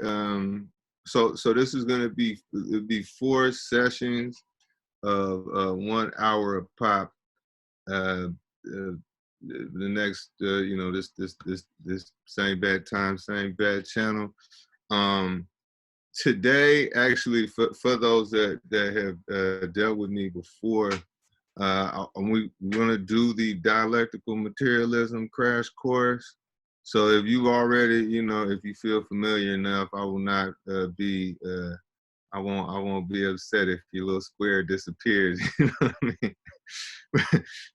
so this is going to be, it'll be 4 sessions of 1 hour a pop. The next, this same bad time, same bad channel. Today, actually, for those that have dealt with me before, we're going to do the dialectical materialism crash course. So if you already, if you feel familiar enough, I will not I won't be upset if your little square disappears. You know what I mean?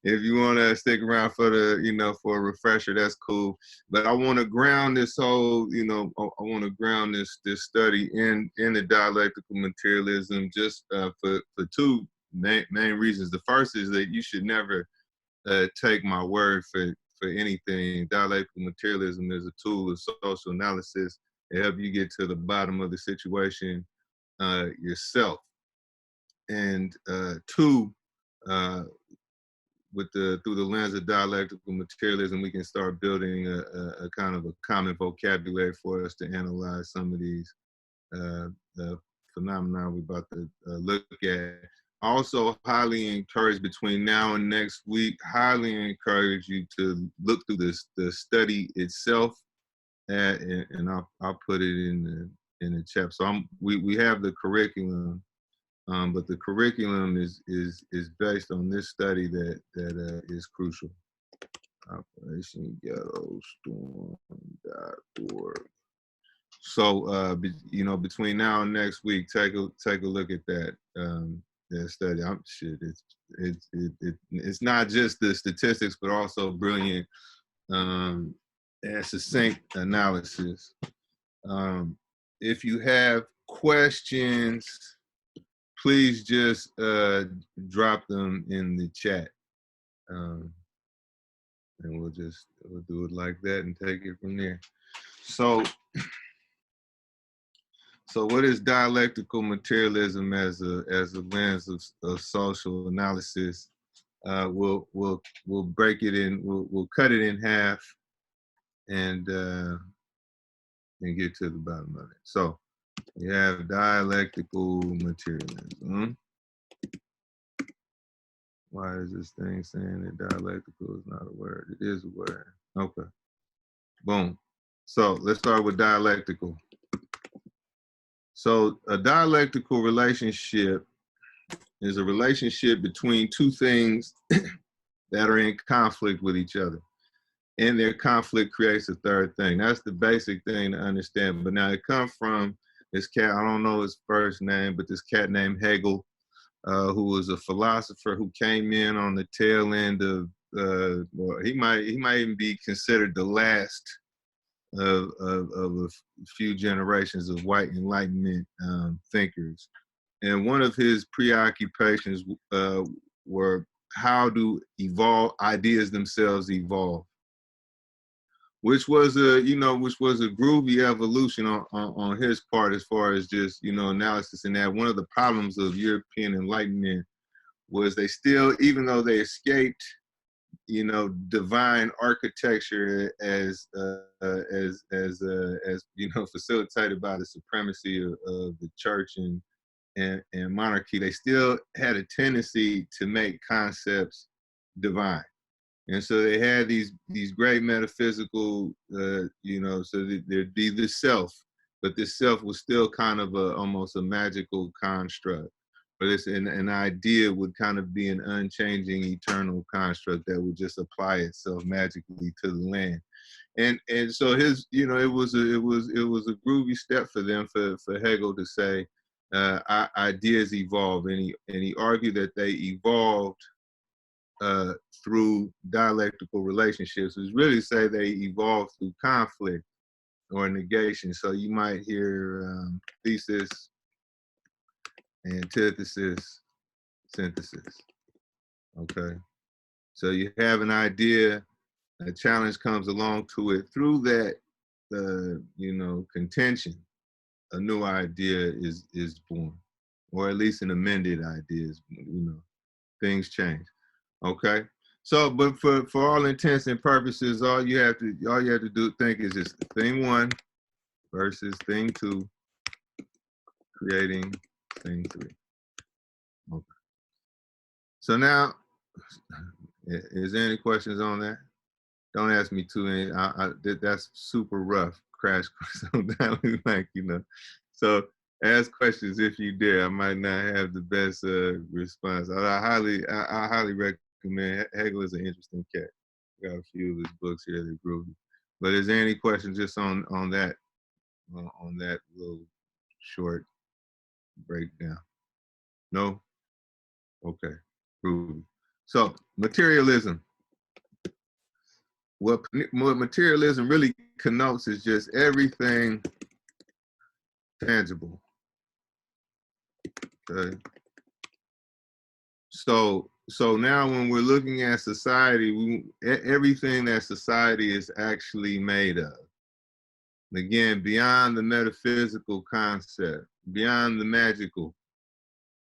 If you want to stick around for the, for a refresher, that's cool. But I want to ground this whole, I want to ground this study in the dialectical materialism, just for 2 main reasons. The first is that you should never take my word for anything. Dialectical materialism is a tool of social analysis to help you get to the bottom of the situation yourself. And 2, through the lens of dialectical materialism, we can start building a kind of a common vocabulary for us to analyze some of these phenomena we're about to look at. Also, highly encourage between now and next week, highly encourage you to look through the study itself, and I'll put it in the chat. So we have the curriculum. But the curriculum is based on this study that is crucial. Operation Ghetto Storm.org. So between now and next week, take a look at that study. It's not just the statistics, but also brilliant and succinct analysis. If you have questions, please just drop them in the chat, and we'll do it like that and take it from there. So what is dialectical materialism as a lens of social analysis? We'll break it in. We'll cut it in half and get to the bottom of it. So we have dialectical materialism. Why is this thing saying that dialectical is not a word? It is a word. Okay. Boom. So let's start with dialectical. So a dialectical relationship is a relationship between 2 things that are in conflict with each other. And their conflict creates a third thing. That's the basic thing to understand. But now it comes from this cat, I don't know his first name, but this cat named Hegel, who was a philosopher who came in on the tail end of, he might even be considered the last of a few generations of white Enlightenment thinkers. And one of his preoccupations were how do ideas themselves evolve, which was a groovy evolution on his part as far as just, analysis. And that one of the problems of European Enlightenment was they still, even though they escaped, divine architecture as facilitated by the supremacy of the church and monarchy, they still had a tendency to make concepts divine. And so they had these great metaphysical, so there'd be the self, but this self was still kind of almost a magical construct. But an idea would kind of be an unchanging, eternal construct that would just apply itself magically to the land. And so his, it was a groovy step for them, for Hegel to say ideas evolve, and he argued that they evolved through dialectical relationships. Is really say they evolve through conflict or negation. So you might hear thesis, antithesis, synthesis. Okay, so you have an idea, a challenge comes along to it. Through that, contention, a new idea is born, or at least an amended idea is, things change. Okay, so but for all intents and purposes, all you have to think is just thing 1, versus thing 2 creating thing 3. Okay. So now, is there any questions on that? Don't ask me too many. That's super rough. Crash course on like, you know. So ask questions if you dare. I might not have the best response. I highly recommend. Hegel is an interesting cat. Got a few of his books here that grew. But is there any questions just on that little short breakdown? No? Okay. Groovy. So materialism. What materialism really connotes is just everything tangible. Okay. So now when we're looking at society, everything that society is actually made of. Again, beyond the metaphysical concept, beyond the magical,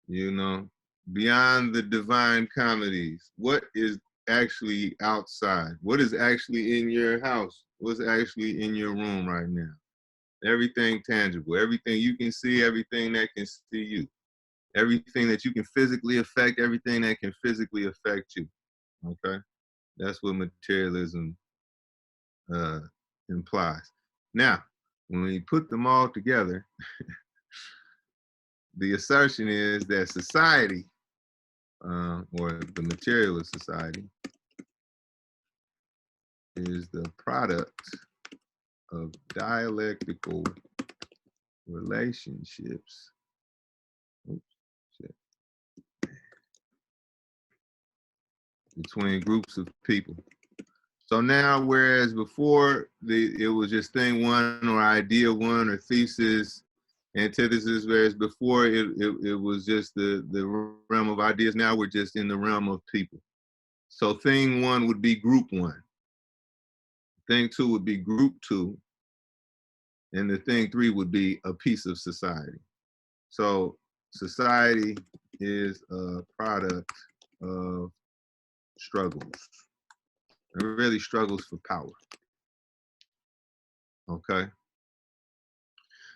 you know, beyond the divine comedies, what is actually outside? What is actually in your house? What's actually in your room right now? Everything tangible, everything you can see, everything that can see you, everything that you can physically affect, everything that can physically affect you. Okay, that's what materialism implies. Now, when we put them all together, the assertion is that society, or the materialist society, is the product of dialectical relationships. Oops, shit. Between groups of people. So now, whereas before it was just thing 1 or idea 1 or thesis, antithesis, whereas before it was just the realm of ideas, now we're just in the realm of people. So thing 1 would be group 1. Thing 2 would be group 2. And the thing 3 would be a piece of society. So society is a product of struggles. It really struggles for power. Okay.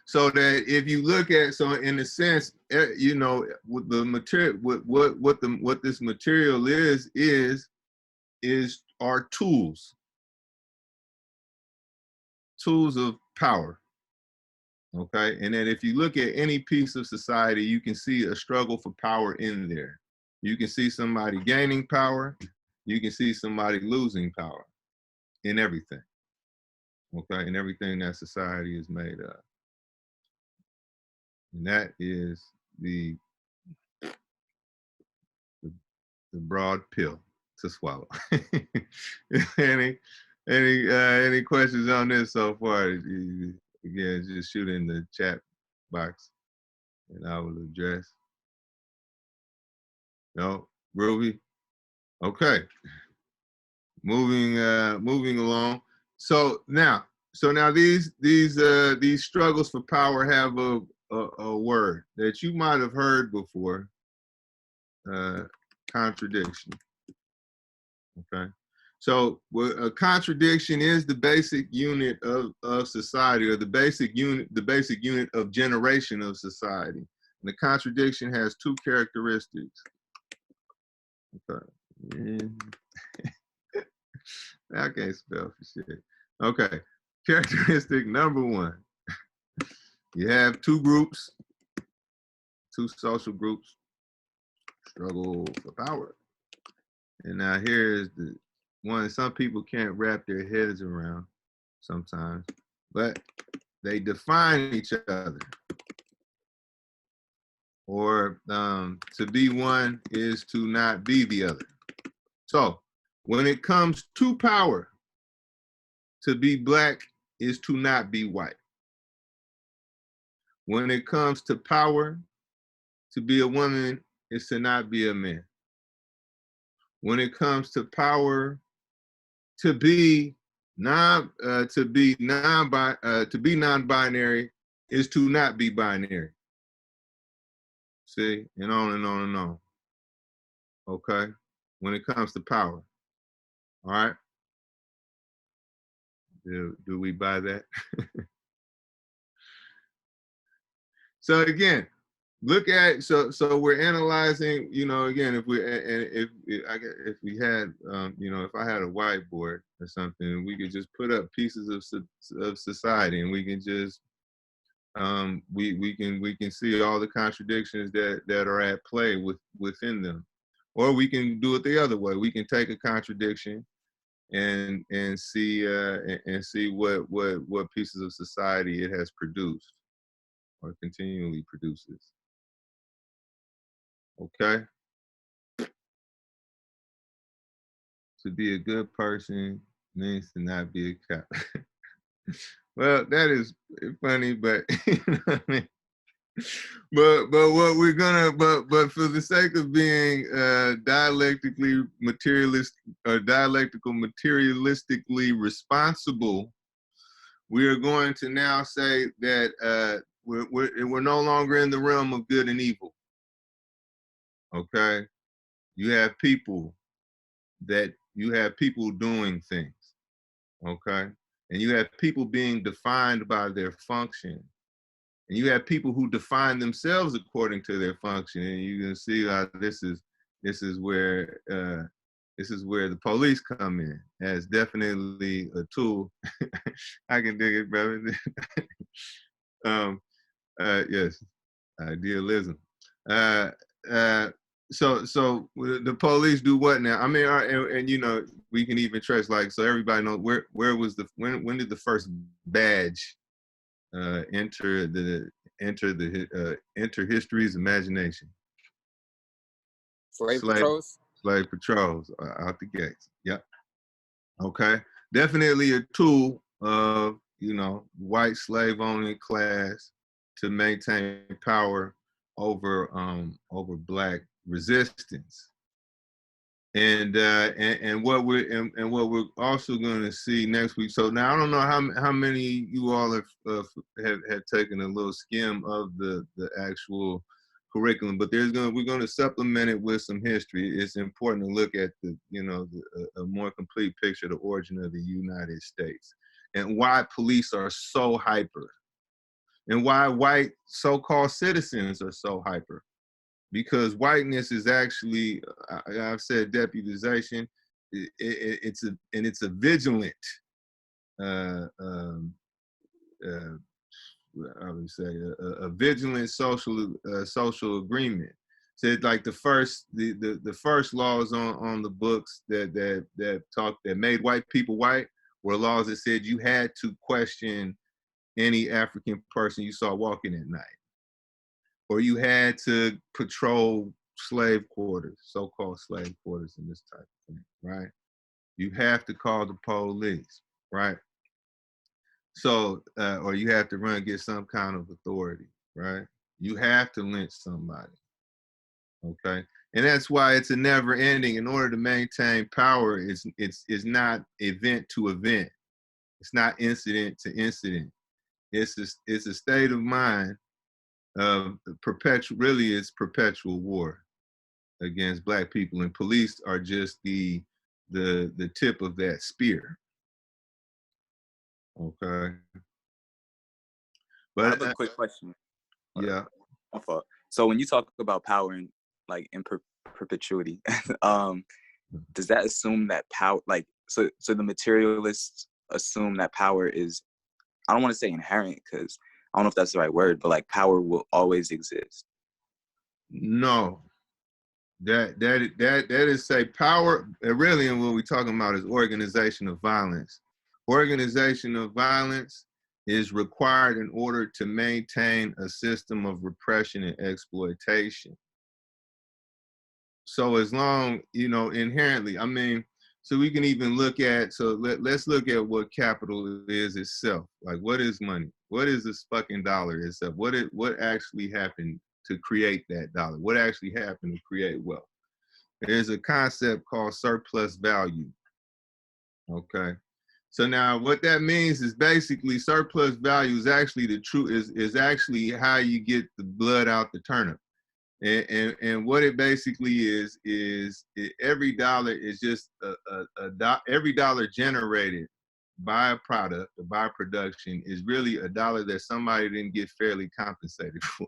So that if you look at, so in a sense, you know, with the material, what this material is our tools of power. Okay, and then if you look at any piece of society, you can see a struggle for power in there. You can see somebody gaining power. You can see somebody losing power in everything. Okay, in everything that society is made of. And that is the broad pill to swallow. Any questions on this so far? Again, just shoot in the chat box and I will address. No, Ruby? Okay. Moving along. So now these struggles for power have a word that you might have heard before. Contradiction. Okay. So a contradiction is the basic unit of society, or the basic unit of generation of society. And the contradiction has 2 characteristics. Okay. I can't spell for shit. Okay. Characteristic number 1. You have 2 groups, 2 social groups, struggle for power. And now here's the one some people can't wrap their heads around sometimes, but they define each other. Or to be one is to not be the other. So when it comes to power, to be black is to not be white. When it comes to power, to be a woman is to not be a man. When it comes to power, to be non-binary is to not be binary. See, and on and on and on. Okay, when it comes to power. All right. Do we buy that? So again, look at, so we're analyzing, you know, again, if we, and if we had, you know, if I had a whiteboard or something, we could just put up pieces of society, and we can just, we can see all the contradictions that are at play within them. Or we can do it the other way. We can take a contradiction and see what pieces of society it has produced or continually produces. Okay? To be a good person means to not be a cop. Well, that is funny, but you know what I mean? But what we're gonna, but for the sake of being dialectically materialist or materialistically responsible, we are going to now say that we're no longer in the realm of good and evil. Okay, you have people doing things. Okay, and you have people being defined by their function. And you have people who define themselves according to their function, and you can see how this is where the police come in as definitely a tool. I can dig it, brother. Yes, idealism. So the police do what now? I mean, and you know, we can even trace, like, so everybody knows where was when did the first badge enter history's imagination? Slave patrols. Slave patrols out the gates. Yep. Okay. Definitely a tool of, you know, white slave owning class to maintain power over black resistance. And what we're also going to see next week. So now I don't know how many you all have taken a little skim of the actual curriculum, but we're going to supplement it with some history. It's important to look at a more complete picture of the origin of the United States and why police are so hyper, and why white so-called citizens are so hyper. Because whiteness is actually, I've said deputization, it's a vigilant, I would say a vigilant social agreement. So it's like the first laws on the books that made white people white were laws that said you had to question any African person you saw walking at night, or you had to patrol slave quarters, so-called slave quarters, and this type of thing, right? You have to call the police, right? So, or you have to get some kind of authority, right? You have to lynch somebody, okay? And that's why it's a never ending. In order to maintain power, it's not event to event. It's not incident to incident. It's a state of mind. It's perpetual war against black people, and police are just the tip of that spear. Okay. But I have a quick question. Yeah. My fault. So when you talk about power and like in perpetuity, does that assume that power, like, so the materialists assume that power is, I don't want to say inherent, because I don't know if that's the right word, but like power will always exist? No, that is say power. Really, and what we're talking about is organization of violence. Organization of violence is required in order to maintain a system of repression and exploitation. So as long, inherently, I mean, so we can even look at, let's look at what capital is itself. Like, what is money? What is this fucking dollar itself? What actually happened to create that dollar? What actually happened to create wealth? There's a concept called surplus value. Okay. So now what that means is basically surplus value is actually is actually how you get the blood out the turnip. And what it basically is every dollar is just every dollar generated byproduct, the byproduction, is really a dollar that somebody didn't get fairly compensated for.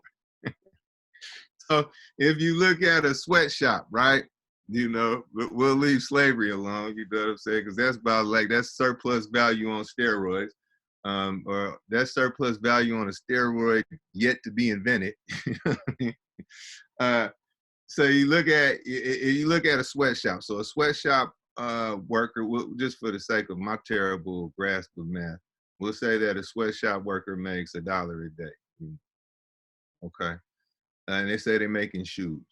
So if you look at a sweatshop, right? You know, we'll leave slavery alone, you know what I'm saying? Because that's about like, that's surplus value on steroids, or that's surplus value on a steroid yet to be invented. So you look at a sweatshop. So a sweatshop worker, just for the sake of my terrible grasp of math, we'll say that a sweatshop worker makes $1 a day. Okay. And they say they're making shoes.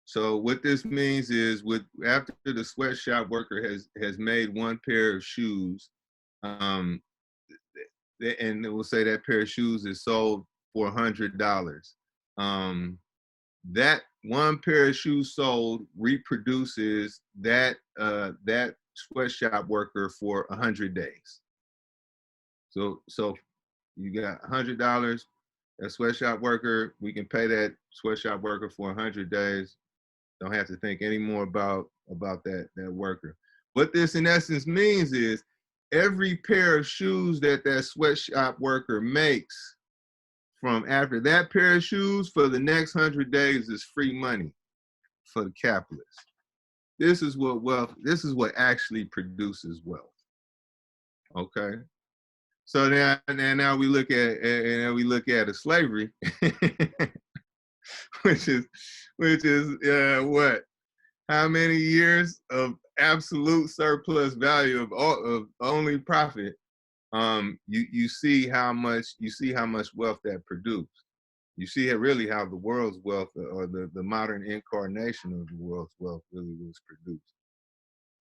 So what this means is, after the sweatshop worker has made one pair of shoes, and we'll say that pair of shoes is sold for $100. That one pair of shoes sold reproduces that sweatshop worker for 100 days. So you got $100. A sweatshop worker, we can pay that sweatshop worker for 100 days. Don't have to think any more about that worker. What this in essence means is, every pair of shoes that sweatshop worker makes from after that pair of shoes for the next 100 days is free money for the capitalist. This is what actually produces wealth. Okay. So now we look at a slavery, which is what? How many years of absolute surplus value of only profit? You see how much wealth that produced. You see really how the world's wealth, or the modern incarnation of the world's wealth, really was produced.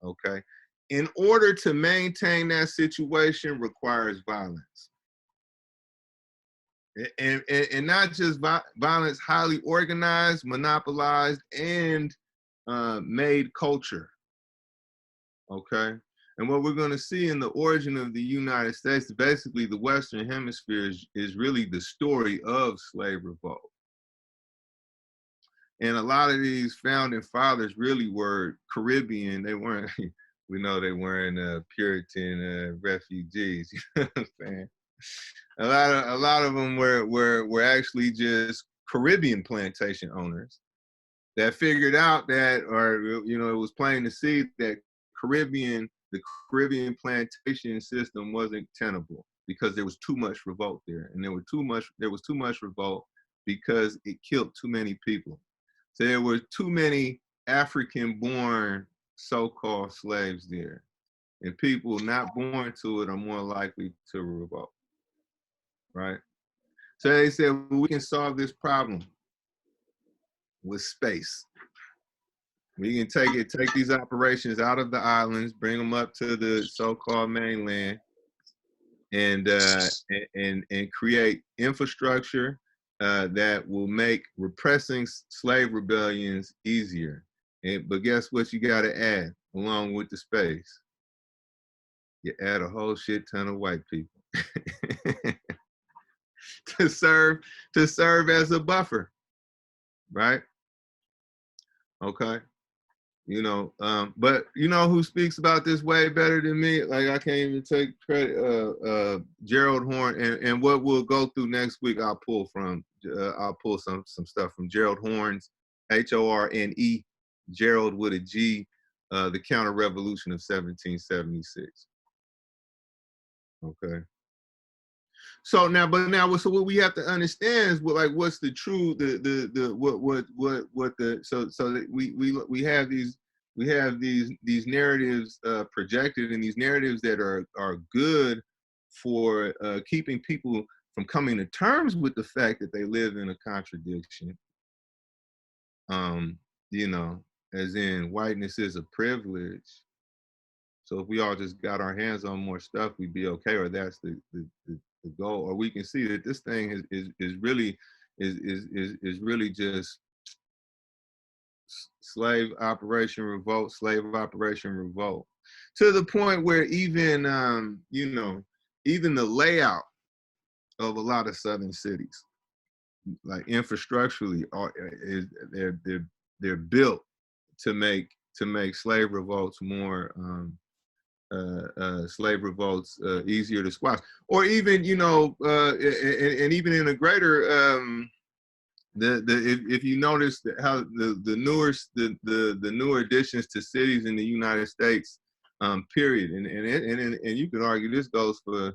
Okay. In order to maintain that situation requires violence. And not just violence, highly organized, monopolized, and made culture. Okay. And what we're going to see in the origin of the United States, basically the Western Hemisphere, is really the story of slave revolt. And a lot of these founding fathers really were Caribbean. They weren't, we know they weren't Puritan refugees. You know what I'm saying? A lot of them were actually just Caribbean plantation owners that figured out that, or it was plain to see that the Caribbean plantation system wasn't tenable, because there was too much revolt there, and there was too much revolt because it killed too many people. So there were too many African-born so-called slaves there, and people not born to it are more likely to revolt, right? So they said, well, we can solve this problem with space. We can take these operations out of the islands, bring them up to the so-called mainland, and create infrastructure that will make repressing slave rebellions easier. But guess what? You got to add along with the space. You add a whole shit ton of white people to serve as a buffer, right? Okay. But who speaks about this way better than me? Like, I can't even take credit. Gerald Horne, and what we'll go through next week, I'll pull some stuff from Gerald Horne's Horne, Gerald with a G, the Counter Revolution of 1776. Okay. So what we have to understand is what's the true so that we have these narratives projected, and these narratives that are good for keeping people from coming to terms with the fact that they live in a contradiction. As in, whiteness is a privilege. So if we all just got our hands on more stuff, we'd be okay, or that's the goal. Or we can see that this thing is really just slave operation revolt, to the point where even the layout of a lot of southern cities, like infrastructurally, they're built to make slave revolts more slave revolts easier to squash, or even and even in a greater if you notice how the newer additions to cities in the United States, period, and you could argue this goes for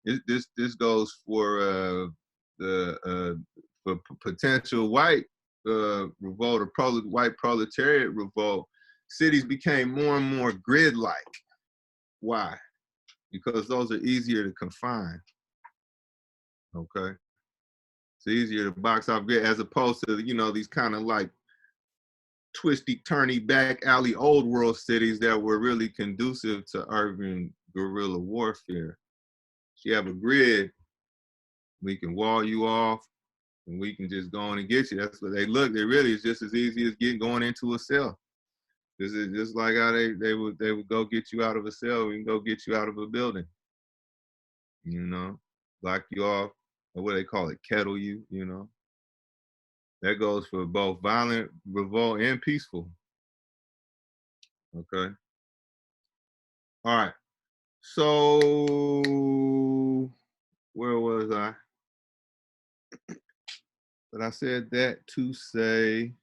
this goes for the for potential white revolt or white proletariat revolt. Cities became more and more grid-like. Why? Because those are easier to confine. Okay, it's easier to box off grid as opposed to these kind of like twisty, turny, back alley old world cities that were really conducive to urban guerrilla warfare. So you have a grid, we can wall you off, and we can just go in and get you. That's what they look. They really is just as easy as going into a cell. This is just like how they would go get you out of a cell and go get you out of a building. Lock you off, or what they call it, kettle you. That goes for both violent revolt and peaceful. Okay. All right. So where was I? But I said that to say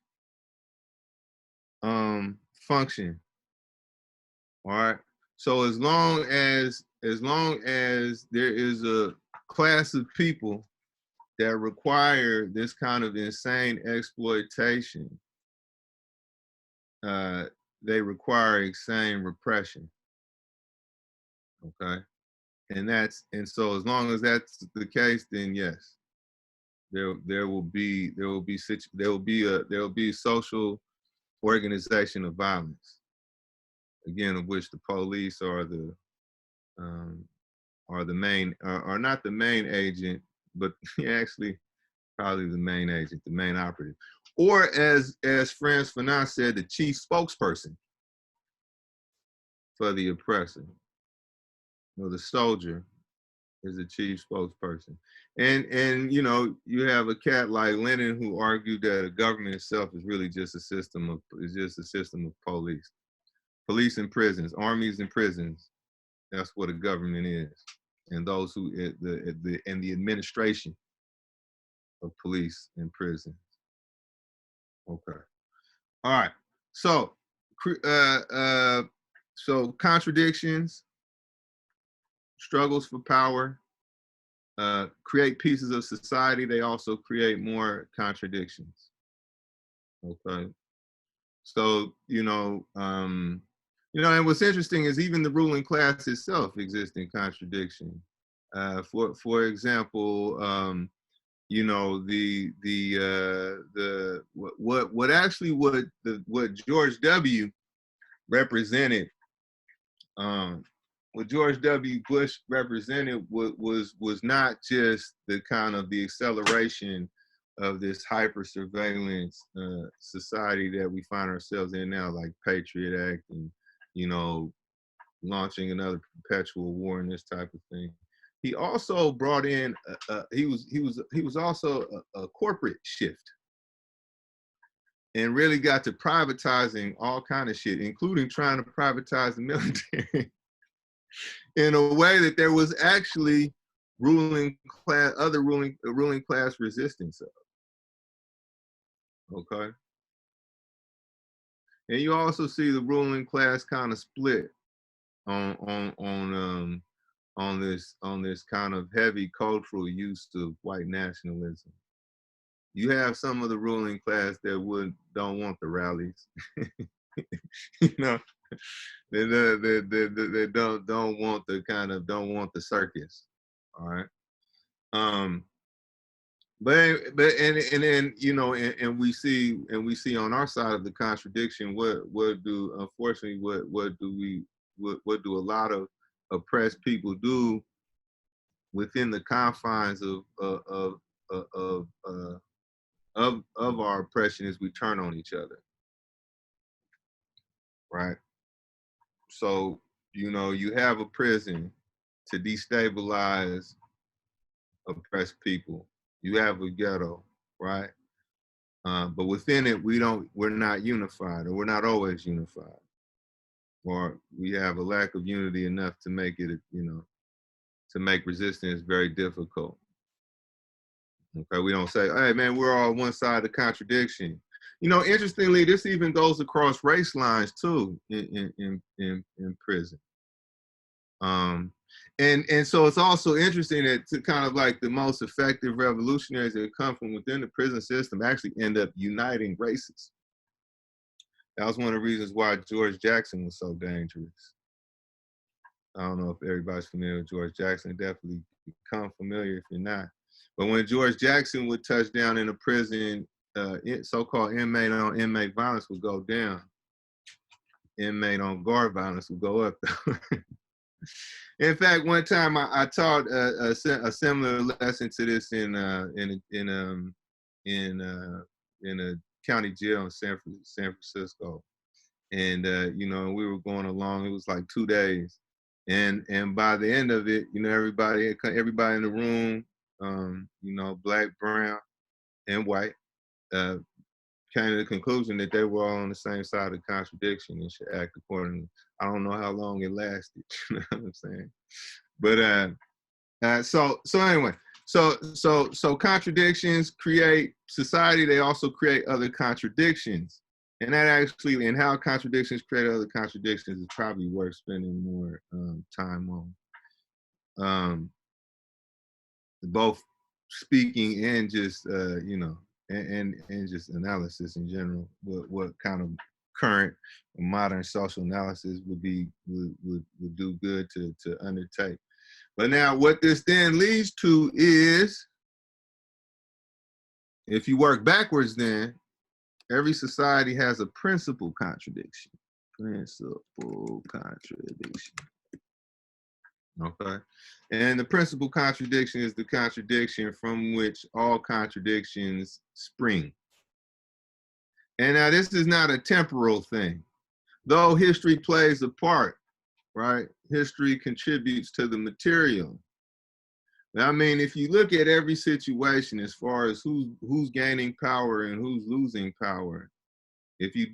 function. All right. So as long as there is a class of people that require this kind of insane exploitation, they require insane repression. Okay. And so as long as that's the case, then yes, there will be social organization of violence, again, of which the police are the main, are not the main agent, but actually probably the main agent, the main operative, or as Frantz Fanon said, the chief spokesperson for the oppressor. The soldier is the chief spokesperson. And you have a cat like Lenin who argued that a government itself is really just a system of police. Police and prisons, armies and prisons. That's what a government is. And those who the administration of police and prisons. Okay. All right. So so contradictions, struggles for power, create pieces of society. They also create more contradictions. Okay. So, and what's interesting is even the ruling class itself exists in contradiction. For example, what George W. represented, what George W. Bush represented was not just the kind of the acceleration of this hyper surveillance society that we find ourselves in now, like Patriot Act and launching another perpetual war and this type of thing. He also brought in he was also a corporate shift, and really got to privatizing all kind of shit, including trying to privatize the military in a way that there was actually ruling class resistance of. Okay. And you also see the ruling class kind of split on this kind of heavy cultural use of white nationalism. You have some of the ruling class that don't want the rallies. They don't want the circus. All right. But then we see on our side of the contradiction what do a lot of oppressed people do within the confines of our oppression is we turn on each other, right? So you have a prison to destabilize oppressed people. You have a ghetto, right? But within it, we're not unified, or we're not always unified. or we have a lack of unity enough to make it, you know, to make resistance very difficult. Okay, we don't say, hey man, we're all one side of the contradiction. You know, interestingly, this even goes across race lines too in prison. And so it's also interesting that to kind of like the most effective revolutionaries that come from within the prison system actually end up uniting races. That was one of the reasons why George Jackson was so dangerous. I don't know if everybody's familiar with George Jackson. Definitely become familiar if you're not. But when George Jackson would touch down in a prison, so-called inmate on inmate violence would go down. Inmate on guard violence would go up. In fact, one time I taught a similar lesson to this in a county jail in San Francisco, and you know, we were going along. It was like 2 days, and by the end of it, you know, everybody in the room, you know, black, brown, and white, came to the conclusion that they were all on the same side of the contradiction and should act accordingly. I don't know how long it lasted, you know what I'm saying? But so anyway, so contradictions create society. They also create other contradictions, and that actually, and how contradictions create other contradictions is probably worth spending more time on. Both speaking and just you know, and just analysis in general. What kind of current modern social analysis would do good to undertake. But now what this then leads to is, if you work backwards, then every society has a principal contradiction. Principal contradiction. Okay. And the principal contradiction is the contradiction from which all contradictions spring. And now this is not a temporal thing. Though history plays a part, right? History contributes to the material. Now, I mean, if you look at every situation as far as who's gaining power and who's losing power, if you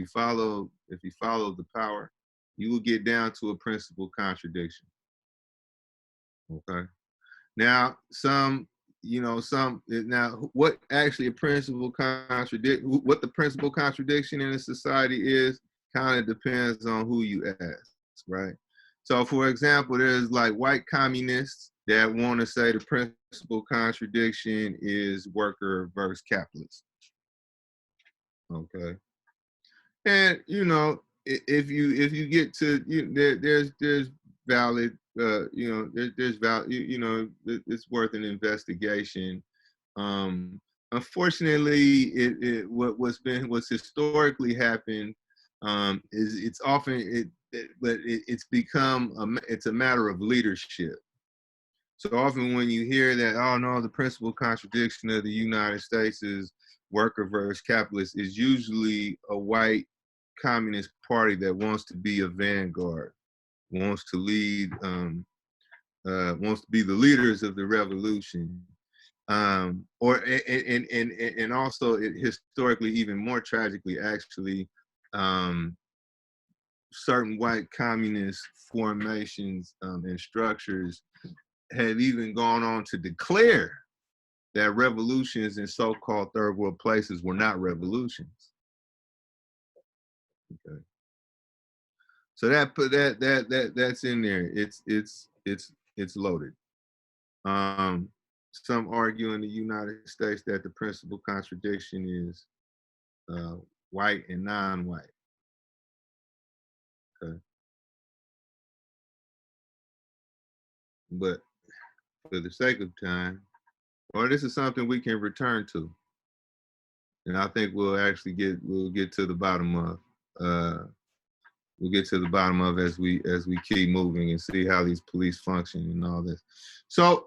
follow the power, you will get down to a principal contradiction. Okay. Now, what actually a principal what the principal contradiction in a society is kind of depends on who you ask, right? So, for example, there's like white communists that want to say the principal contradiction is worker versus capitalist. Okay. And you know, if you get to there's valid there's value, you know, it's worth an investigation. Unfortunately, what's historically happened is it's often it's become it's a matter of leadership. So often when you hear that, oh no, the principal contradiction of the United States is worker versus capitalist, is usually a white communist party that wants to be a vanguard, wants to lead, wants to be the leaders of the revolution, and also historically, even more tragically, actually, certain white communist formations and structures had even gone on to declare that revolutions in so-called third world places were not revolutions. Okay. So that's in there. It's loaded. Some argue in the United States that the principal contradiction is white and non-white. Okay. But for the sake of time, or this is something we can return to, and I think we'll get to the bottom of. We'll get to the bottom of as we keep moving and see how these police function and all this. So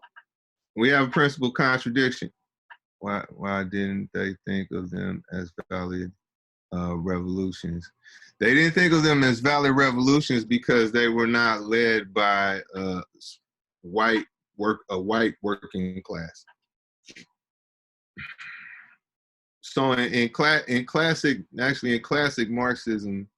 we have a principal contradiction. Why didn't they think of them as valid revolutions? They didn't think of them as valid revolutions because they were not led by a white working class. So in classic Marxism,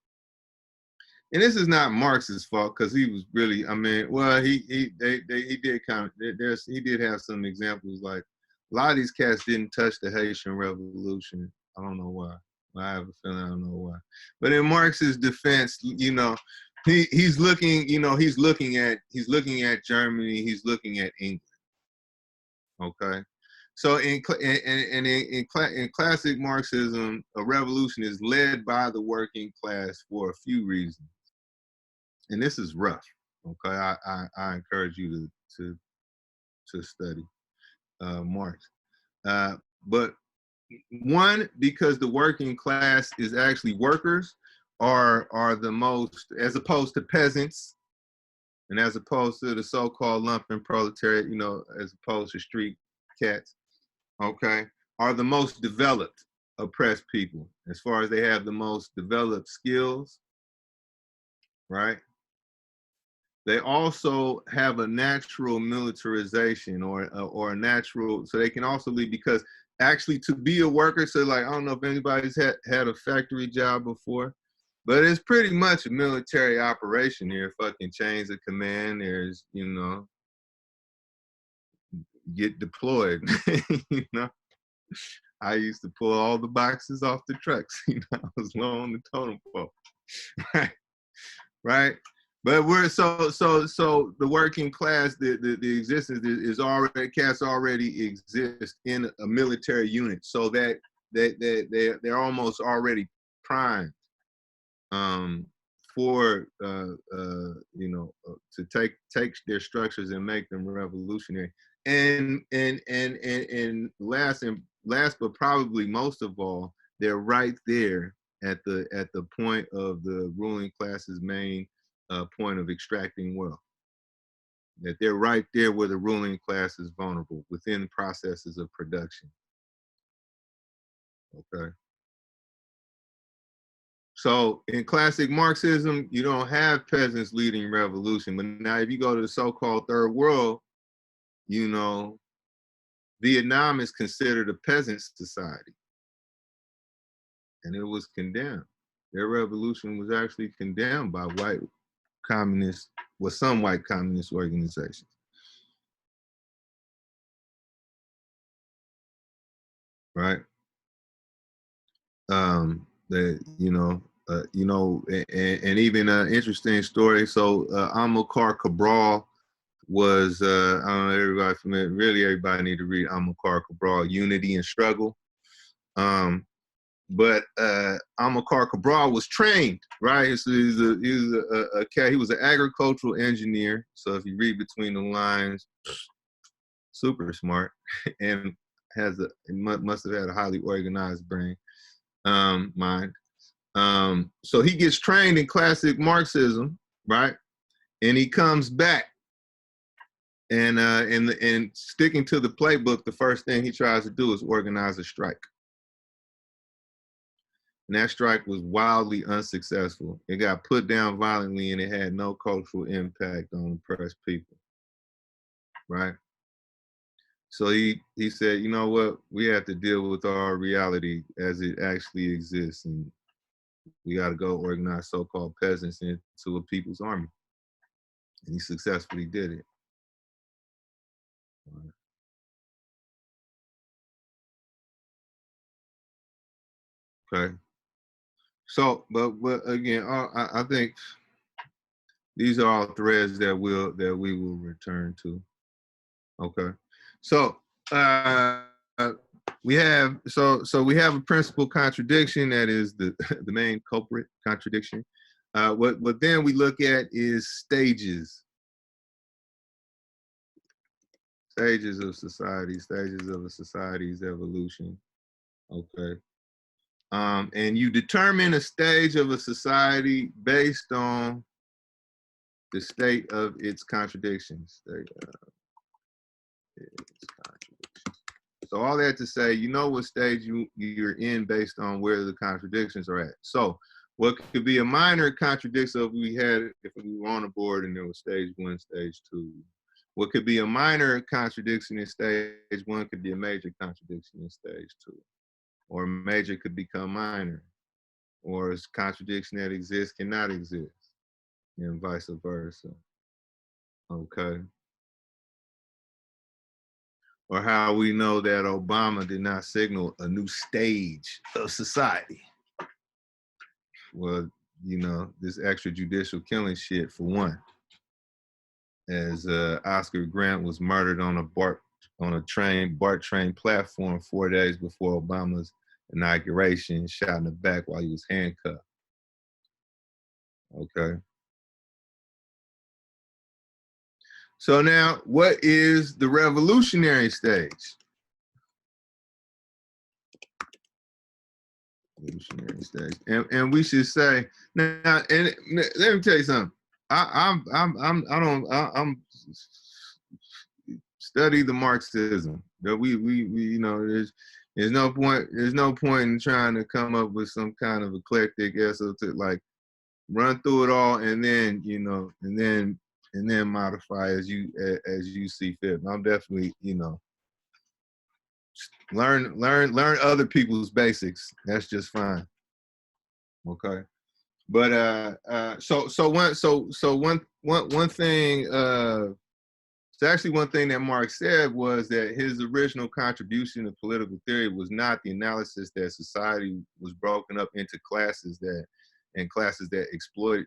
and this is not Marx's fault because he was really, I mean, well, he did kind of, he did have some examples, like a lot of these cats didn't touch the Haitian Revolution. I don't know why. I have a feeling I don't know why. But in Marx's defense, you know, he's looking, you know, he's looking at Germany, he's looking at England. Okay. So in classic Marxism, a revolution is led by the working class for a few reasons. And this is rough. Okay. I encourage you to study Marx. But one, because the working class is actually workers are the most, as opposed to peasants, and as opposed to the so-called lumpen proletariat, you know, as opposed to street cats, okay, are the most developed oppressed people, as far as they have the most developed skills, right? They also have a natural militarization or a natural, so they can also lead, because actually to be a worker, so like, I don't know if anybody's had a factory job before, but it's pretty much a military operation here. Fucking chains of command. There's, you know, get deployed. You know, I used to pull all the boxes off the trucks. You know, I was low on the totem pole. Right, right. But we're so the working class, the existence is already, cats already exist in a military unit, so that they're almost already primed for you know, to take their structures and make them revolutionary. And last but probably most of all, they're right there at the point of the ruling class's main point of extracting wealth. That they're right there where the ruling class is vulnerable, within processes of production. Okay. So in classic Marxism, you don't have peasants leading revolution. But now if you go to the so-called third world, you know, Vietnam is considered a peasant society. And it was condemned. Their revolution was actually condemned by white communist, well, some white communist organizations. Right? That, you know, and even an interesting story. So Amilcar Cabral was, I don't know, everybody familiar, really everybody need to read Amilcar Cabral, Unity and Struggle. But Amilcar Cabral was trained, right? So he was an agricultural engineer. So if you read between the lines, super smart, and must have had a highly organized brain, mind. So he gets trained in classic Marxism, right? And he comes back, and sticking to the playbook, the first thing he tries to do is organize a strike. And that strike was wildly unsuccessful. It got put down violently, and it had no cultural impact on oppressed people, right? So he said, you know what, we have to deal with our reality as it actually exists, and we got to go organize so-called peasants into a people's army. And he successfully did it. Okay. So, but again, I think these are all threads that we will return to. Okay. So we have we have a principal contradiction that is the main culprit contradiction. What then we look at is stages of society, stages of a society's evolution. Okay. And you determine a stage of a society based on the state of its contradictions. So all that to say, you know what stage you're in based on where the contradictions are at. So what could be a minor contradiction if we were on a board and there was stage 1, stage 2. What could be a minor contradiction in stage 1 could be a major contradiction in stage 2. Or major could become minor. Or a contradiction that exists cannot exist. and vice versa. Okay. Or how we know that Obama did not signal a new stage of society. Well, you know, this extrajudicial killing shit for one. As Oscar Grant was murdered on a BART train platform 4 days before Obama's inauguration, shot in the back while he was handcuffed. Okay. So now, what is the revolutionary stage? Revolutionary stage, and we should say now. And let me tell you something. I'm study the Marxism. That we you know there's no point in trying to come up with some kind of eclectic esoteric, like run through it all and then you know and then modify as you see fit. I'm definitely, you know, learn other people's basics. That's just fine. Okay. But one thing so actually one thing that Marx said was that his original contribution to political theory was not the analysis that society was broken up into classes that exploit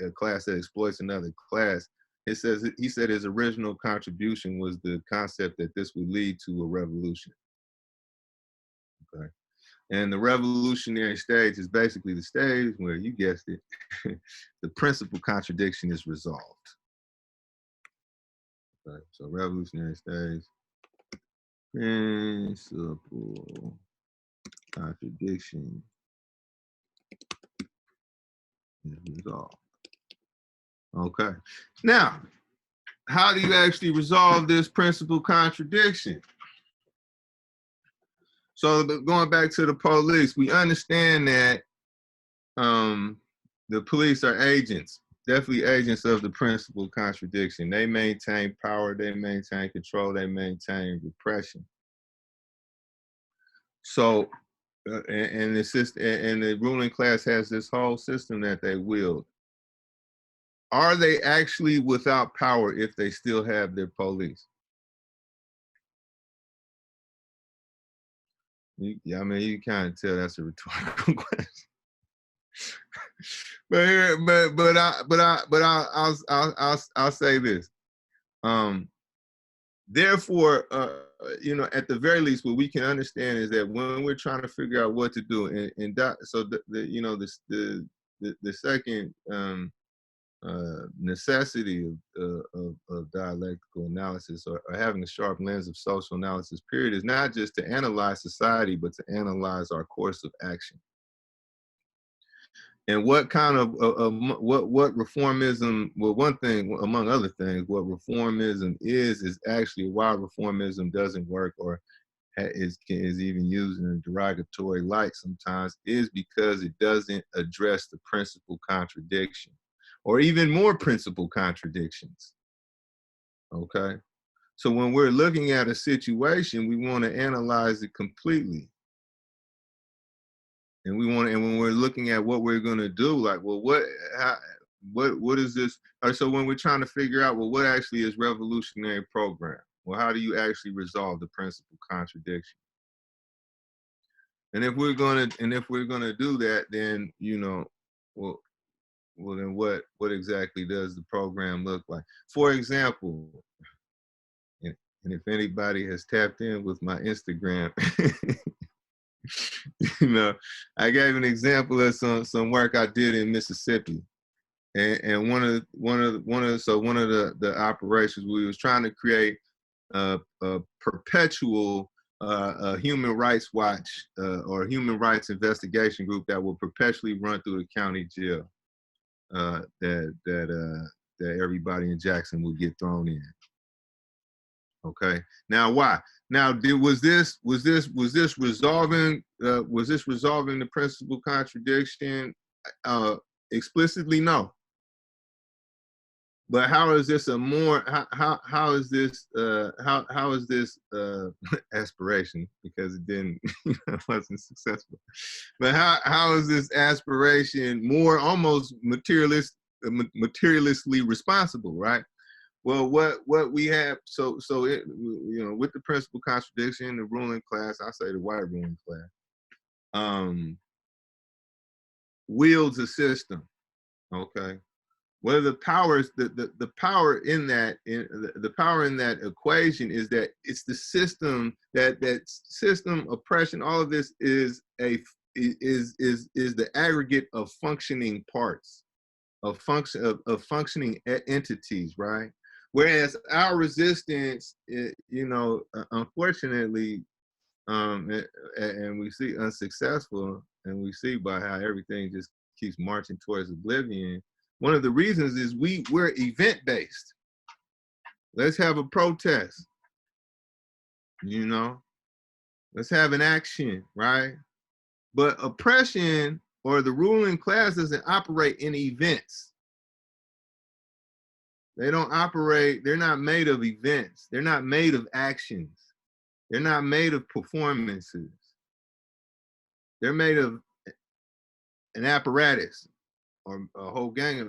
a class that exploits another class. He said his original contribution was the concept that this would lead to a revolution. Okay. And the revolutionary stage is basically the stage where, you guessed it, the principal contradiction is resolved. Okay. So revolutionary stage, principal contradiction is resolved. Okay. Now, how do you actually resolve this principal contradiction? So going back to the police, we understand that the police are agents, definitely agents of the principal contradiction. They maintain power, they maintain control, they maintain repression. So, and the ruling class has this whole system that they wield. Are they actually without power if they still have their police? I mean, you kind of tell that's a rhetorical question. I'll say this. Therefore, you know, at the very least, what we can understand is that when we're trying to figure out what to do, so you know, the second necessity of dialectical analysis, or having a sharp lens of social analysis, period, is not just to analyze society, but to analyze our course of action. And what kind of what reformism? Well, one thing, among other things, what reformism is actually why reformism doesn't work, or is even used in a derogatory light sometimes, is because it doesn't address the principal contradiction, or even more principal contradictions. Okay, so when we're looking at a situation, we want to analyze it completely. And when we're looking at what we're going to do, like, well, what is this? Or so when we're trying to figure out, well, what actually is revolutionary program? Well, how do you actually resolve the principal contradiction? And if we're going to do that, then, you know, well, then what exactly does the program look like? For example, and if anybody has tapped in with my Instagram, you know, I gave an example of some work I did in Mississippi, and one of the operations, we was trying to create a perpetual human rights watch or human rights investigation group that will perpetually run through the county jail that everybody in Jackson would get thrown in. Okay. Now, why? Now, was this resolving the principal contradiction? Explicitly, no. But how is this how is this aspiration? Because it didn't, it wasn't successful. But how is this aspiration more almost materialistic? materialistically responsible, right? Well, what we have, so it, you know, with the principal contradiction, the ruling class, I say the white ruling class, wields a system, okay? One of the powers, the power in that, the power in that equation is that it's the system that system oppression. All of this is the aggregate of functioning parts, of functioning entities, right? Whereas our resistance, you know, unfortunately, and we see unsuccessful, and we see by how everything just keeps marching towards oblivion. One of the reasons is we're event-based. Let's have a protest, you know, let's have an action, right? But oppression or the ruling class doesn't operate in events. They don't operate, they're not made of events. They're not made of actions. They're not made of performances. They're made of an apparatus or a whole gang of,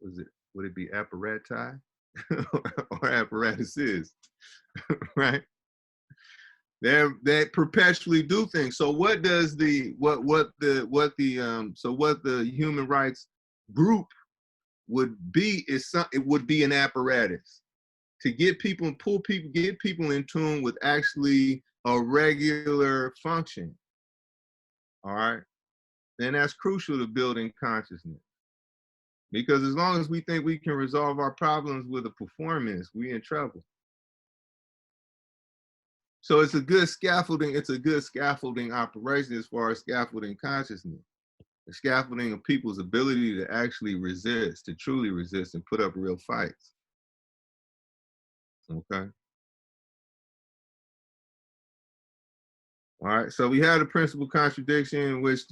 would it be apparati or apparatuses, right? They perpetually do things. So what does the human rights group would be is it would be an apparatus to get people, get people in tune with actually a regular function. All right, and that's crucial to building consciousness, because as long as we think we can resolve our problems with a performance, we in trouble. So it's a good scaffolding. It's a good scaffolding operation as far as scaffolding consciousness, the scaffolding of people's ability to actually resist, to truly resist and put up real fights. Okay. All right. So we have the principal contradiction, which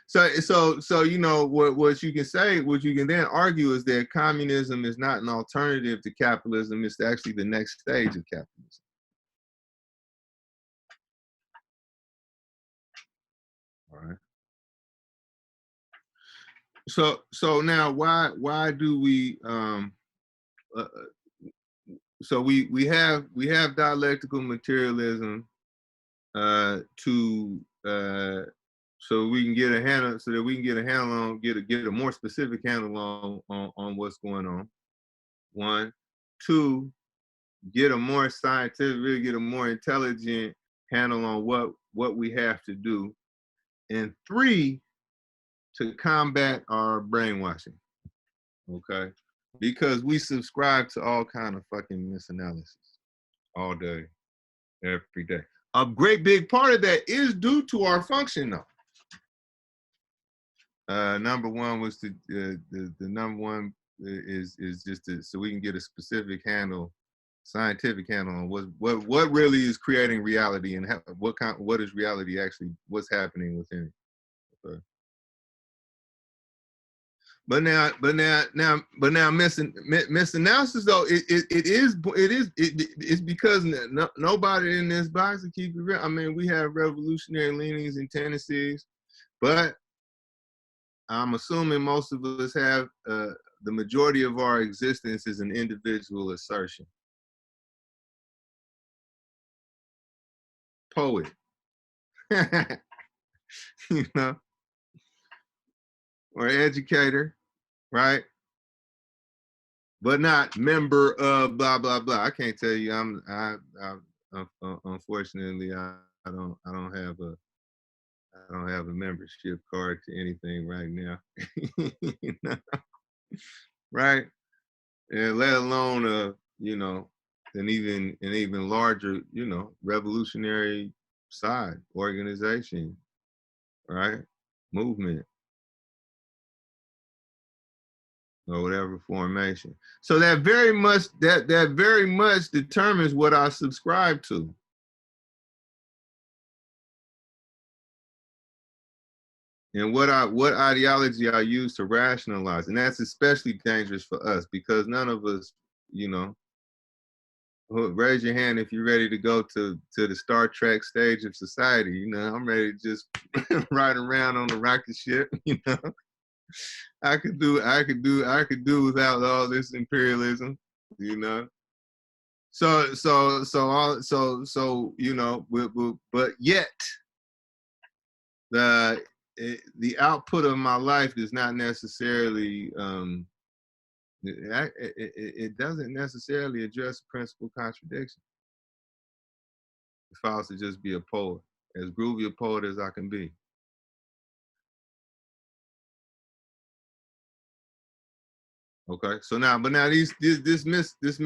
so you know what you can say, what you can then argue is that communism is not an alternative to capitalism. It's actually the next stage of capitalism. All right. So now why do we so we have dialectical materialism to so we can get a handle, so that we can get a handle on, get a more specific handle on what's going on. One, two, get a more scientific, really get a more intelligent handle on what we have to do. And three, to combat our brainwashing, okay? Because we subscribe to all kind of fucking misanalysis all day, every day. A great big part of that is due to our function, though. Number one was the number one is just so we can get a specific handle, scientific handle on what really is creating reality, and how, what is reality actually, what's happening within it. Okay. But now misanalysis though, it's because nobody in this box, to keep it real. I mean, we have revolutionary leanings and tendencies, but I'm assuming most of us have the majority of our existence is an individual assertion. Poet, you know, or educator, right? But not member of blah blah blah. I can't tell you. Unfortunately, I don't have a membership card to anything right now. You know? Right? And let alone you know, an even larger, you know, revolutionary side, organization, right? Movement, or whatever formation. So that very much determines what I subscribe to. And what ideology I use to rationalize. And that's especially dangerous for us, because none of us, you know, raise your hand if you're ready to go to the Star Trek stage of society. You know, I'm ready to just ride around on the rocket ship, you know. I could do without all this imperialism, you know. So you know, but yet the output of my life is not necessarily it doesn't necessarily address principal contradiction. If I was to just be a poet, as groovy a poet as I can be. Okay, so now, but now this misanalysis, this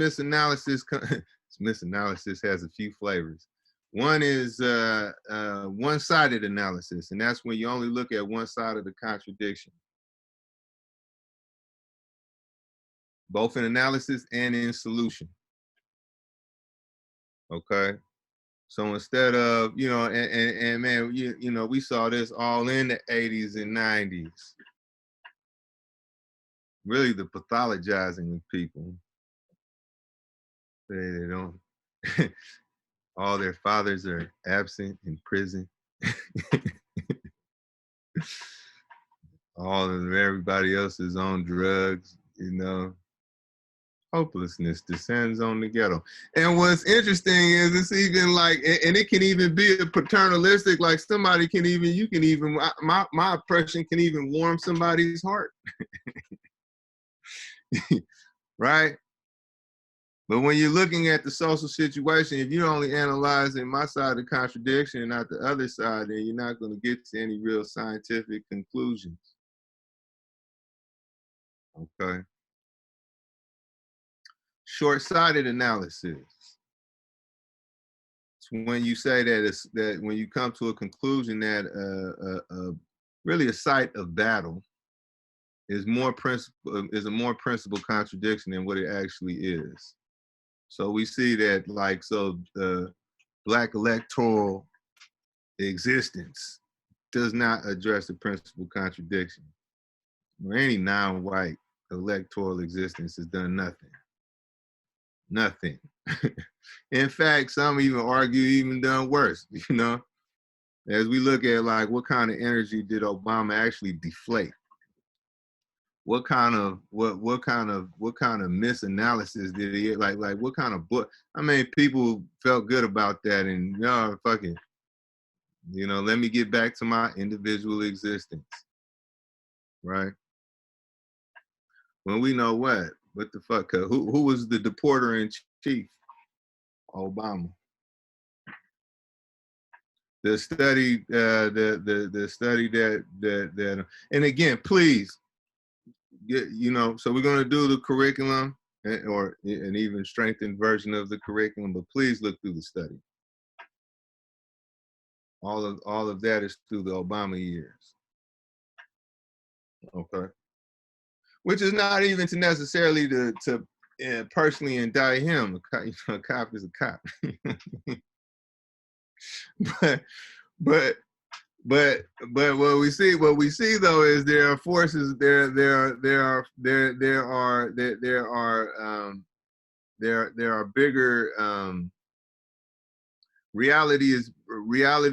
misanalysis has a few flavors. One is one-sided analysis, and that's when you only look at one side of the contradiction, both in analysis and in solution. Okay, so instead of, you know, and man, you know, we saw this all in the 80s and 90s. Really, the pathologizing of people. They don't. All their fathers are absent in prison. All of everybody else is on drugs, you know. Hopelessness descends on the ghetto. And what's interesting is it's even like, and it can even be a paternalistic, like somebody can even, you can even, my oppression can even warm somebody's heart. Right? But when you're looking at the social situation, if you're only analyzing my side of the contradiction and not the other side, then you're not going to get to any real scientific conclusions. Okay. Short-sighted analysis. It's when you say that when you come to a conclusion that really a site of battle is a more principal contradiction than what it actually is. So we see that, like, so the Black electoral existence does not address the principal contradiction. Or any non-white electoral existence has done nothing. Nothing. In fact, some even argue even done worse, you know, as we look at like what kind of energy did Obama actually deflate? What kind of misanalysis did he, like what kind of book? I mean, people felt good about that, and fucking, you know, let me get back to my individual existence, right? When we know what the fuck, who was the deporter in chief? Obama. The study, the study that, and again, please, you know, so we're going to do the curriculum or an even strengthened version of the curriculum, but please look through the study. All of that is through the Obama years. Okay. Which is not even to necessarily to personally indict him. A cop is a cop. but what we see though is there are forces, there are bigger, reality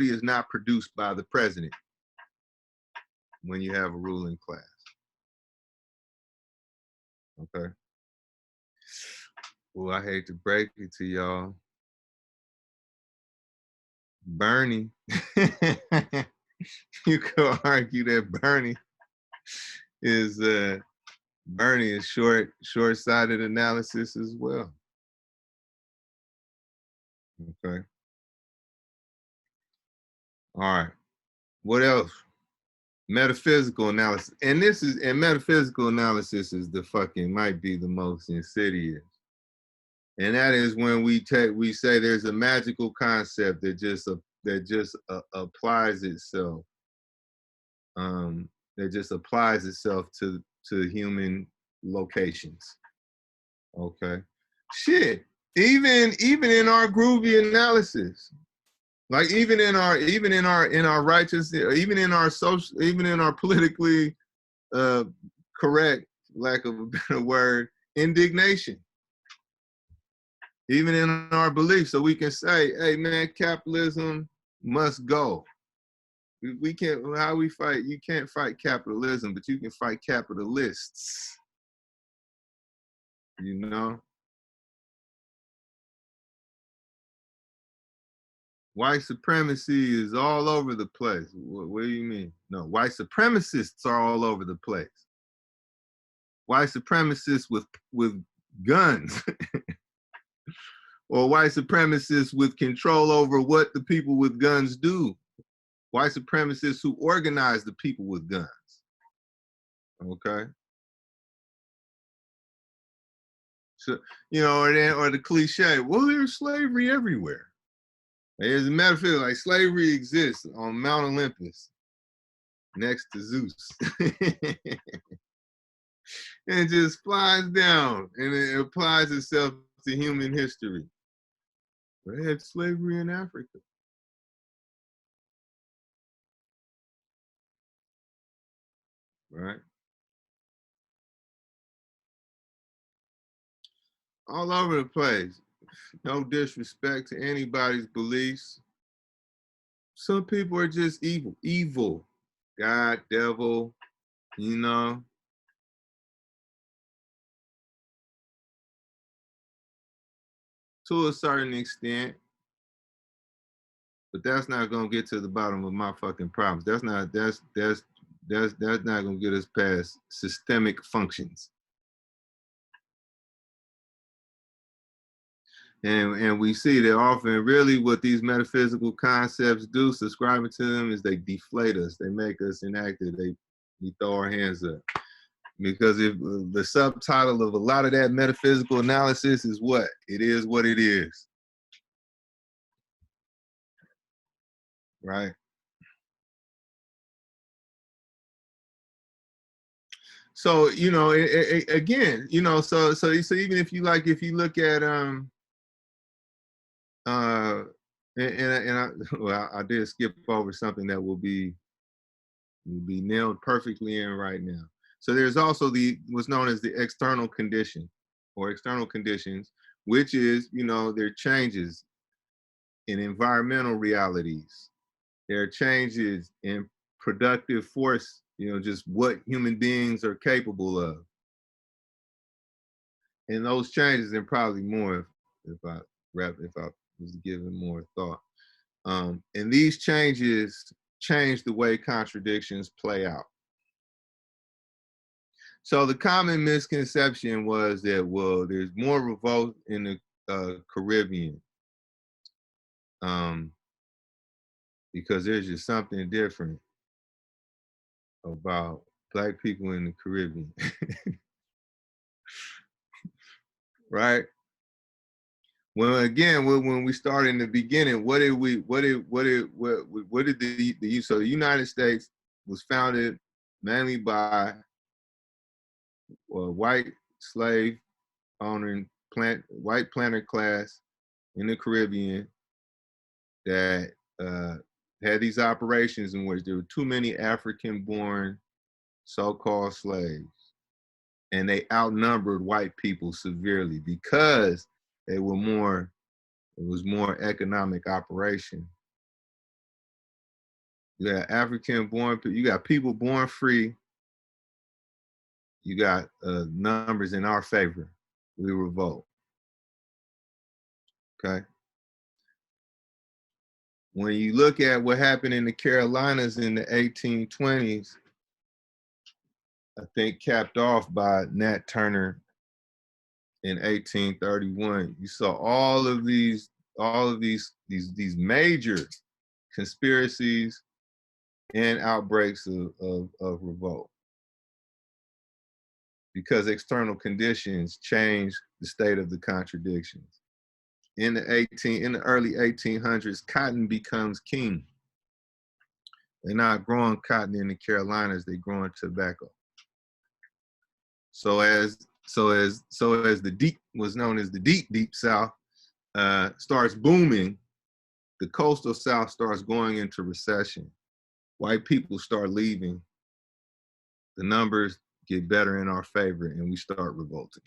is not produced by the president when you have a ruling class. Okay. Well, I hate to break it to y'all. Bernie, you could argue that Bernie is short-sighted analysis as well. Okay. All right. What else? Metaphysical analysis. And metaphysical analysis is might be the most insidious. And that is when we say there's a magical concept that just applies itself. That just applies itself to human locations. Okay. Shit. Even in our groovy analysis, like even in our righteous, even in our social, even in our politically correct, lack of a better word, indignation. Even in our beliefs, so we can say, hey man, capitalism must go. We can't, how we fight, you can't fight capitalism, but you can fight capitalists, you know? White supremacy is all over the place. What do you mean? No, white supremacists are all over the place. White supremacists with guns, or white supremacists with control over what the people with guns do. White supremacists who organize the people with guns. Okay. So, you know, or the cliche, well, there's slavery everywhere. As a matter of fact, like slavery exists on Mount Olympus next to Zeus. And it just flies down and it applies itself to human history. They had slavery in Africa. Right? All over the place. No disrespect to anybody's beliefs. Some people are just evil. Evil. God, devil, you know. To a certain extent. But that's not gonna get to the bottom of my fucking problems. That's not gonna get us past systemic functions. And we see that often really what these metaphysical concepts do, subscribing to them, is they deflate us. They make us inactive. We throw our hands up. Because if the subtitle of a lot of that metaphysical analysis is what? It is what it is. Right? So, you know, again, you know, so even if you look at well, I did skip over something that will be nailed perfectly in right now. So there's also what's known as the external condition or external conditions, which is, you know, there are changes in environmental realities. There are changes in productive force, you know, just what human beings are capable of. And those changes, and probably more if I was given more thought. And these changes change the way contradictions play out. So the common misconception was that, well, there's more revolt in the Caribbean because there's just something different about Black people in the Caribbean, right? Well, again, when we started in the beginning, what did the United States was founded mainly by white slave owning white planter class in the Caribbean that had these operations in which there were too many African-born so-called slaves, and they outnumbered white people severely because it was more economic operation. You got African-born people, you got people born free, you got numbers in our favor. We revolt. Okay. When you look at what happened in the Carolinas in the 1820s, I think capped off by Nat Turner in 1831, you saw all of these major conspiracies and outbreaks of revolt, because external conditions changed the state of the contradictions. In the early 1800s, cotton becomes king. They're not growing cotton in the Carolinas, they're growing tobacco. So as the deep, was known as the deep South, starts booming, the coastal South starts going into recession. White people start leaving. The numbers get better in our favor and we start revolting.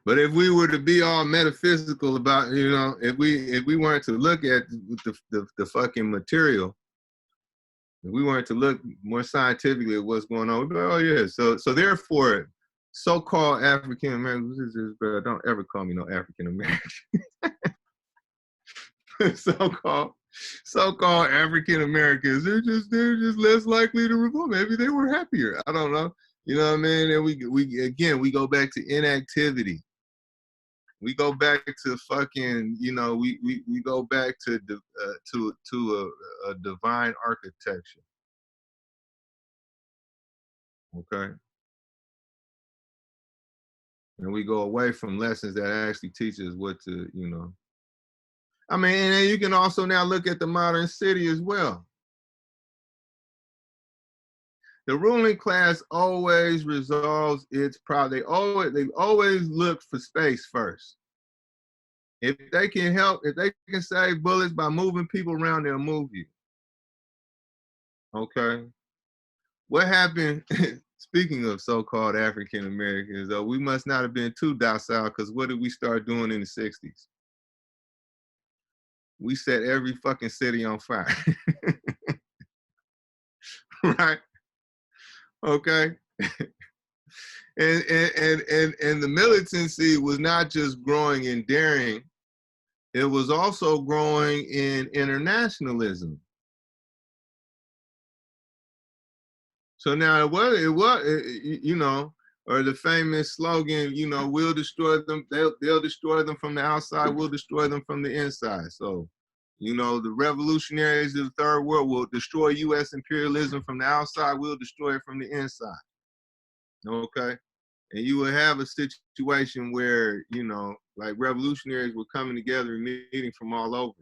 But if we were to be all metaphysical about, you know, if we weren't to look at the fucking material, if we weren't to look more scientifically at what's going on, we'd be like, oh yeah. So therefore, so-called African Americans, don't ever call me no African American. so-called African Americans, they're just less likely to revolt. Maybe they were happier. I don't know. You know what I mean? And we go back to inactivity. We go back to fucking, you know, we go back to a divine architecture. Okay. And we go away from lessons that actually teach us what to, you know. I mean, and then you can also now look at the modern city as well. The ruling class always resolves its problem. They always look for space first. If they can help, if they can save bullets by moving people around, they'll move you. Okay. What happened, speaking of so-called African Americans, though, we must not have been too docile, because what did we start doing in the 60s? We set every fucking city on fire. Right? Okay. And the militancy was not just growing in daring, it was also growing in internationalism. So now it was, you know, or the famous slogan, you know, we'll destroy them, they'll destroy them from the outside, we'll destroy them from the inside. So, you know, the revolutionaries of the third world will destroy US imperialism from the outside, we'll destroy it from the inside. Okay? And you would have a situation where, you know, like revolutionaries were coming together and meeting from all over.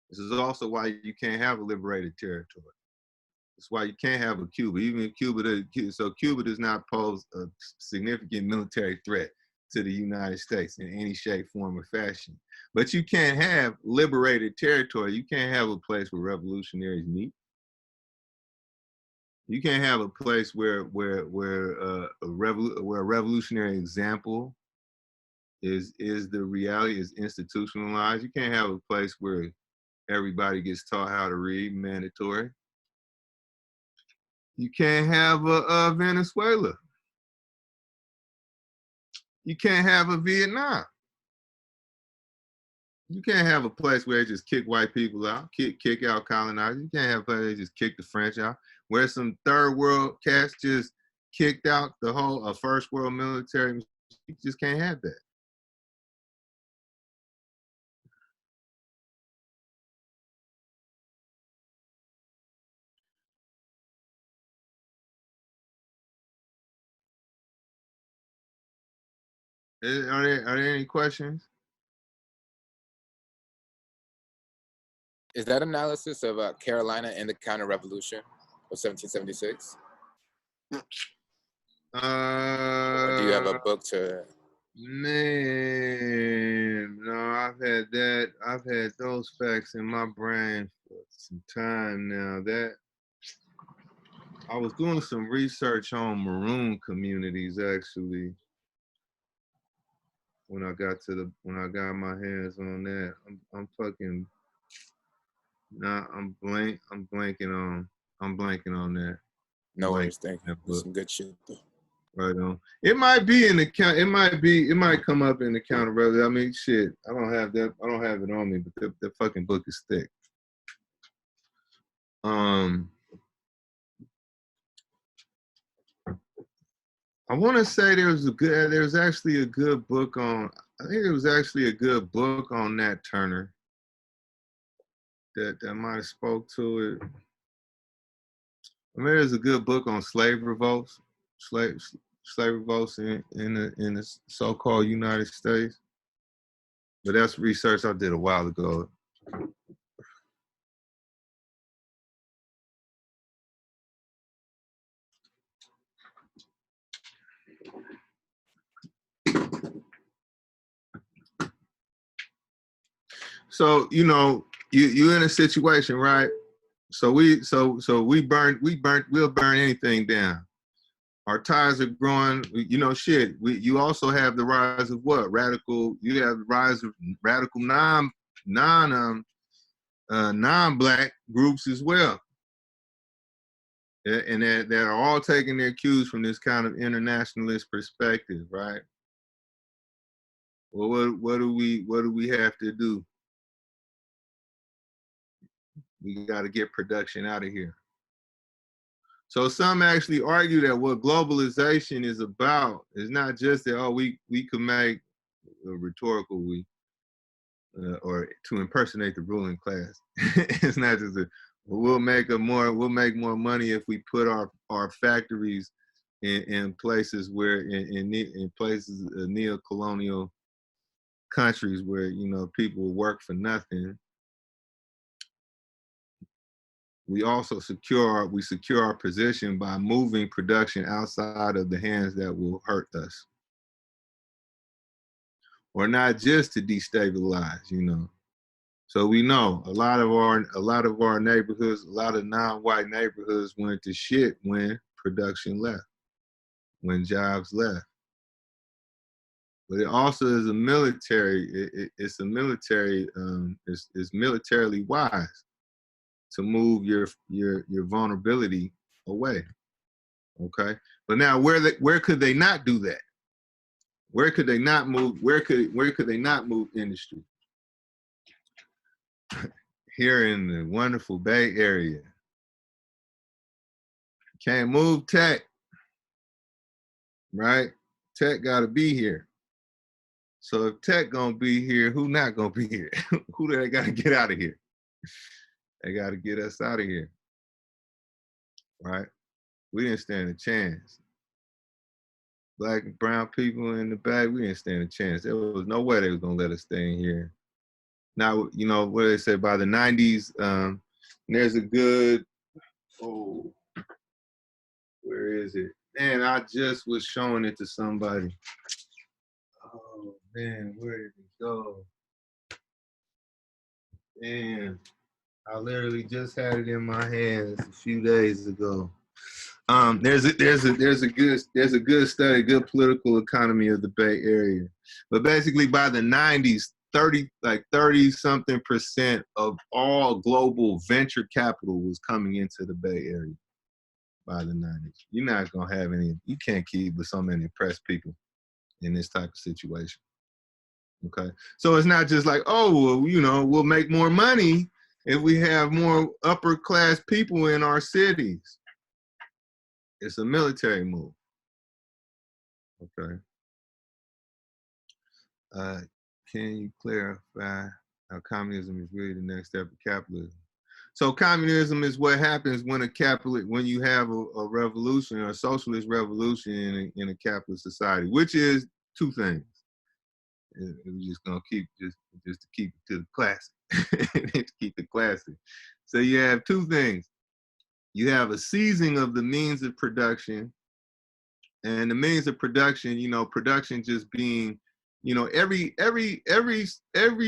This is also why you can't have a liberated territory. That's why you can't have a Cuba. Even if Cuba does not pose a significant military threat to the United States in any shape, form, or fashion. But you can't have liberated territory. You can't have a place where revolutionaries meet. You can't have a place where a revolutionary example is the reality, is institutionalized. You can't have a place where everybody gets taught how to read, mandatory. You can't have a Venezuela. You can't have a Vietnam. You can't have a place where they just kick white people out, kick out colonizers. You can't have a place where they just kick the French out, where some third world cats just kicked out the whole first world military. You just can't have that. Are there any questions? Is that analysis of Carolina and the counter-revolution of 1776? Or do you have a book to? Man, no, I've had those facts in my brain for some time now. That I was doing some research on Maroon communities actually. When I got my hands on that, I'm fucking. Nah, I'm blanking on that. No worries, thank you. Some good shit though. Right on. It might be in the count. It might come up in the counter. I mean, shit. I don't have that. I don't have it on me, but the fucking book is thick. I want to say there's actually a good book on. I think there was actually a good book on Nat Turner that might have spoke to it. I mean, there's a good book on slave revolts in the so-called United States. But that's research I did a while ago. So, you know, you're in a situation, right? So we'll burn anything down. Our ties are growing. You know, shit. You also have the rise of what? Radical. You have the rise of radical non-black groups as well, and that are all taking their cues from this kind of internationalist perspective, right? Well, what do we have to do? We got to get production out of here. So some actually argue that what globalization is about is not just that, oh, we could make a rhetorical or to impersonate the ruling class. It's not just we'll make more money if we put our factories in places where in places neo-colonial countries where, you know, people work for nothing. We also secure our position by moving production outside of the hands that will hurt us, or not just to destabilize, you know. So we know a lot of our neighborhoods, a lot of non-white neighborhoods went to shit when production left, when jobs left. But it also is a military. It's militarily wise to move your vulnerability away. Okay, but now where could they not do that? Where could they not move? Where could they not move industry? Here in the wonderful Bay Area, can't move tech, right? Tech got to be here. So if tech gonna be here, who not gonna be here? Who do they got to get out of here? They got to get us out of here, right? We didn't stand a chance. Black and brown people in the Bay, we didn't stand a chance. There was no way they was gonna let us stay in here. Now, you know, what do they say, by the 90s, there's a good, where is it? Man, I just was showing it to somebody. Oh, man, where did it go? Man, I literally just had it in my hands a few days ago. There's a good study, good political economy of the Bay Area. But basically by the 90s, 30-something% of all global venture capital was coming into the Bay Area by the 90s. You're not gonna have any, you can't keep with so many oppressed people in this type of situation. Okay, so it's not just like, oh, well, you know, we'll make more money if we have more upper class people in our cities. It's a military move. Okay. Can you clarify how communism is really the next step of capitalism? So communism is what happens when when you have a revolution or a socialist revolution in a capitalist society, which is two things. We're just gonna keep just to keep it to the classic, to keep it classic. So you have two things. You have a seizing of the means of production, and the means of production, you know, production just being, you know, every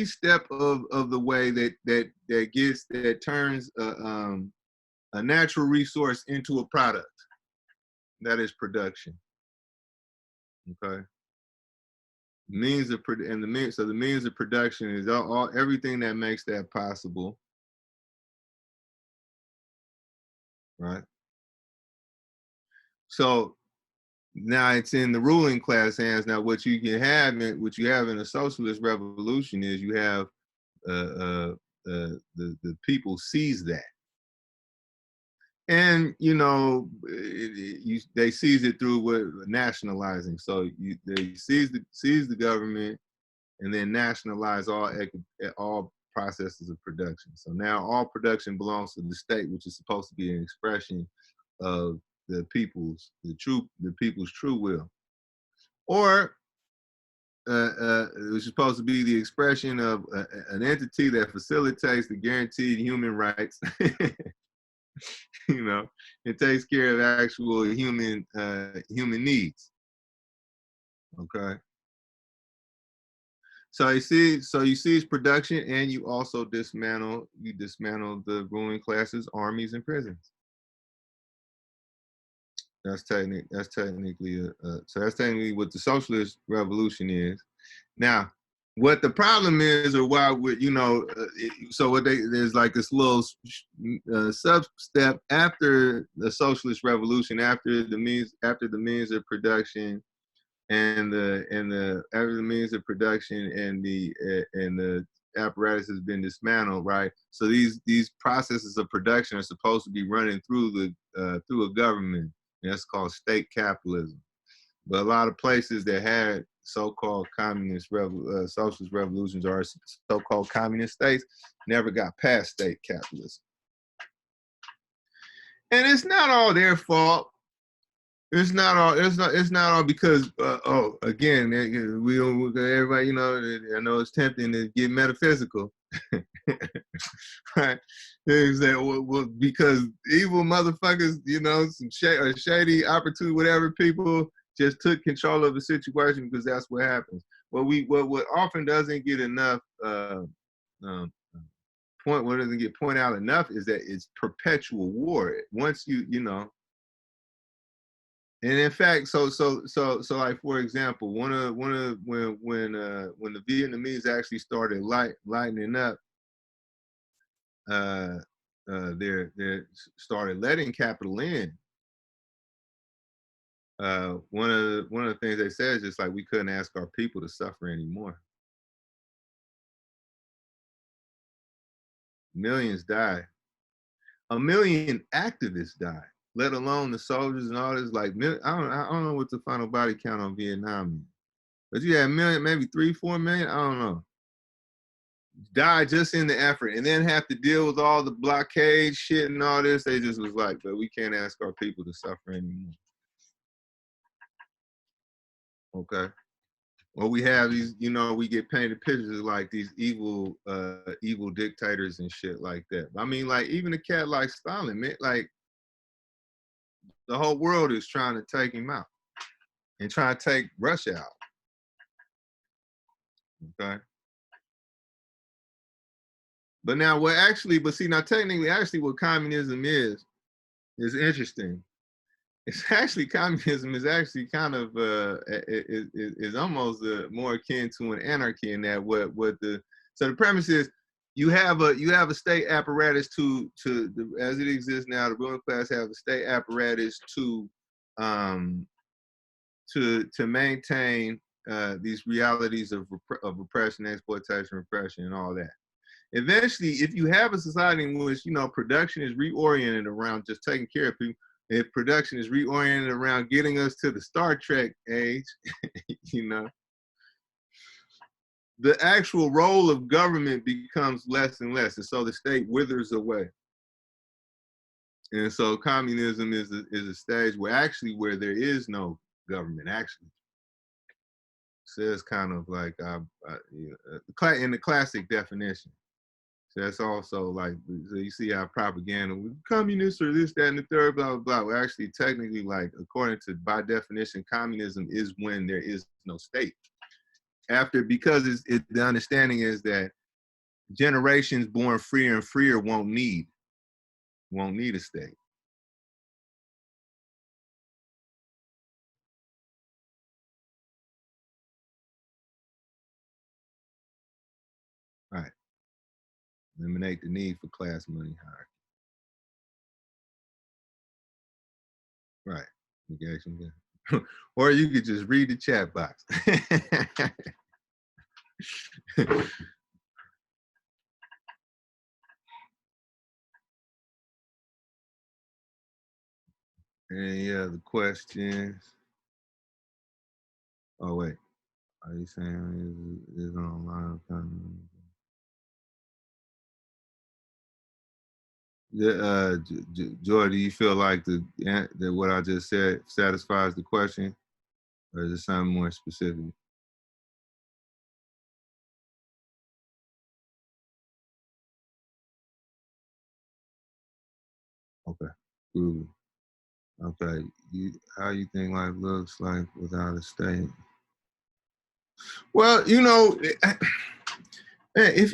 step of the way that turns a natural resource into a product. That is production. Okay. The means of production is everything that makes that possible. Right. So now it's in the ruling class hands. Now what you have in a socialist revolution is you have the people seize that, and you know they seize it through nationalizing. So they seize the government, and then nationalize all processes of production. So now all production belongs to the state, which is supposed to be an expression of the people's true will, or it was supposed to be the expression of an entity that facilitates the guaranteed human rights. You know, it takes care of actual human needs. Okay. So you seize production, and you also dismantle the ruling classes, armies, and prisons. That's technically so that's technically what the socialist revolution is. Now, what the problem is, or why would so what there's like this little sub step after the socialist revolution, after the means of production, and after the means of production and the apparatus has been dismantled, right? So these processes of production are supposed to be running through a government. That's called state capitalism. But a lot of places that had so-called communist socialist revolutions or so-called communist states never got past state capitalism. And it's not all their fault. It's not all because again, we don't, everybody, I know it's tempting to get metaphysical. Right? Well, because evil motherfuckers, some shady, opportune, whatever people just took control of the situation, because that's what happens. What often doesn't get enough what doesn't get pointed out enough is that it's perpetual war. Once and in fact, so like, for example, when the Vietnamese actually started lightening up, they started letting capital in. One of the things they said is just like, we couldn't ask our people to suffer anymore. Millions died. 1 million activists died, let alone the soldiers and all this. Like, I don't know what the final body count on Vietnam is, but you had maybe 3-4 million. I don't know. Died just in the effort, and then have to deal with all the blockade shit and all this. They just was like, but we can't ask our people to suffer anymore. Okay. Well, we have these, we get painted pictures of like these evil dictators and shit like that. I mean, like, even a cat like Stalin, man, like, the whole world is trying to take him out and trying to take Russia out. Okay. But now technically, actually what communism is interesting. It's actually, communism is actually kind of is almost more akin to an anarchy, in that so the premise is, you have a state apparatus as it exists now. The ruling class have a state apparatus to maintain these realities of repression, exploitation, repression, and all that. Eventually, if you have a society in which production is reoriented around just taking care of people, if production is reoriented around getting us to the Star Trek age, the actual role of government becomes less and less, and so the state withers away. And so communism is a stage where there is no government, actually. So it's kind of like in the classic definition. So that's also like, so you see how propaganda with communists or this, that, and the third, blah, blah, blah. Well, actually, technically, like, according to, by definition, communism is when there is no state. Because the understanding is that generations born freer and freer won't need a state. Right. Eliminate the need for class money hierarchy. Right. Negation. Or you could just read the chat box. Any other questions? Oh, wait. Are you saying is online? Joy, do you feel like that what I just said satisfies the question, or is it something more specific? Okay, groovy. Okay, how you think life looks like without a state? Well, if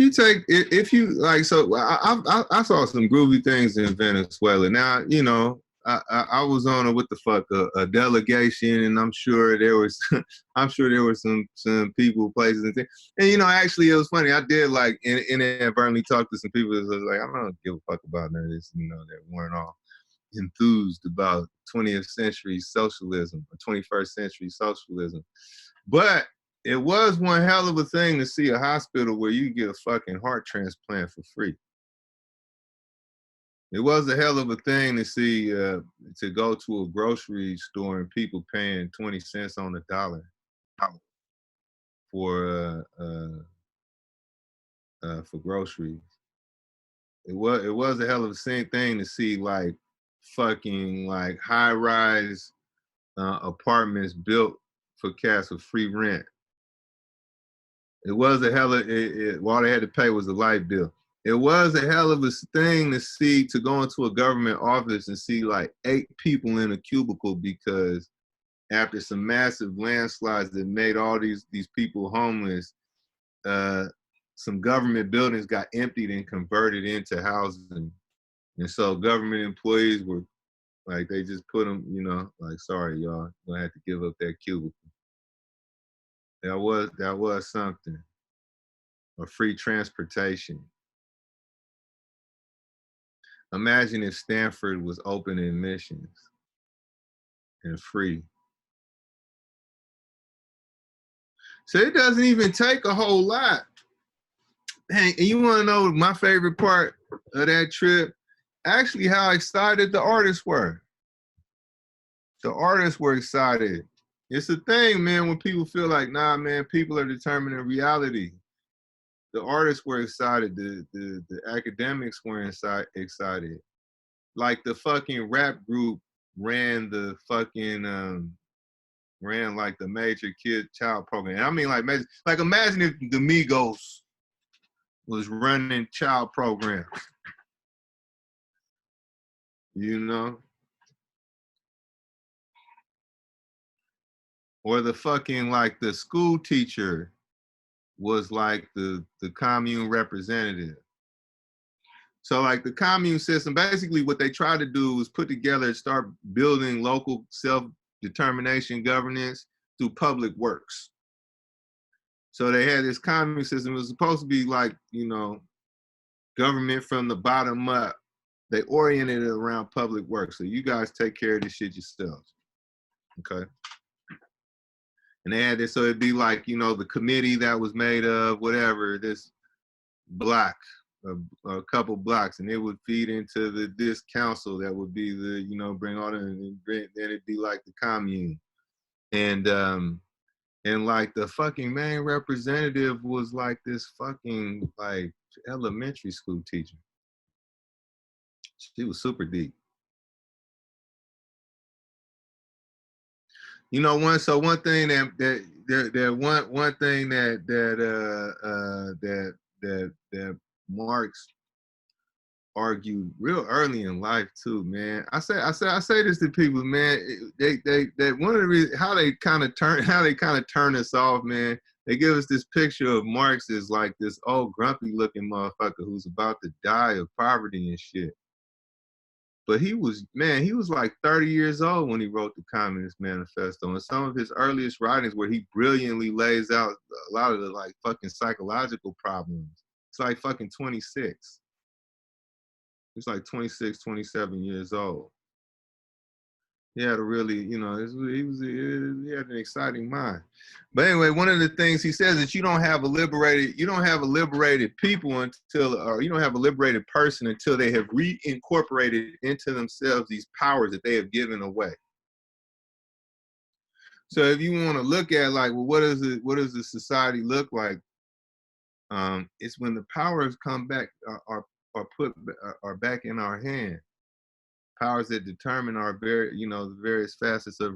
you like, so I saw some groovy things in Venezuela. Now, I was on a delegation, and I'm sure there was some people, places, and things. And actually, it was funny. I did like inadvertently talk to some people that was like, I don't give a fuck about none of this. That weren't all enthused about 20th century socialism or 21st century socialism. But it was one hell of a thing to see a hospital where you get a fucking heart transplant for free. It was a hell of a thing to see, to go to a grocery store and people paying 20 cents on the dollar for groceries. It was a hell of a thing to see, like, fucking like high-rise apartments built for cats with free rent. It was a hell of all they had to pay was the light bill. It was a hell of a thing to see, to go into a government office and see like 8 people in a cubicle, because after some massive landslides that made all these people homeless, some government buildings got emptied and converted into housing. And so government employees were like, they just put them, like, sorry, y'all, gonna have to give up that cubicle. That was something. Or free transportation. Imagine if Stanford was open admissions and free. So it doesn't even take a whole lot. Hey, and you want to know my favorite part of that trip? Actually, how excited the artists were. The artists were excited. It's a thing, man, when people feel like, nah, man, people are determining reality. The artists were excited. The academics were excited. Like the fucking rap group ran the fucking ran like the major child program. And I mean, like imagine if the Migos was running child programs. Or the fucking, like, the school teacher was like the commune representative. So like the commune system, basically what they try to do is put together, start building local self-determination governance through public works. So they had this commune system. It was supposed to be like, government from the bottom up. They oriented it around public works. So you guys take care of this shit yourselves. Okay. And they had this, so it'd be like, the committee that was made of whatever, this block, a couple blocks, and it would feed into this council that would be bring all the, then it'd be like the commune. And like the fucking main representative was like this fucking like elementary school teacher. She was super deep. One thing that Marx argued real early in life too, man. I say this to people, man. They one of the reasons how they kind of turn us off, man. They give us this picture of Marx as like this old grumpy looking motherfucker who's about to die of poverty and shit. But he was like 30 years old when he wrote the Communist Manifesto. And some of his earliest writings where he brilliantly lays out a lot of the like fucking psychological problems. It's like fucking 26. He's like 26, 27 years old. He had a really, he had an exciting mind. But anyway, one of the things he says is you don't have a liberated people until, or you don't have a liberated person until they have reincorporated into themselves these powers that they have given away. So if you want to look at like, well, what does the society look like? It's when the powers come back, are back in our hand. Powers that determine our the various facets of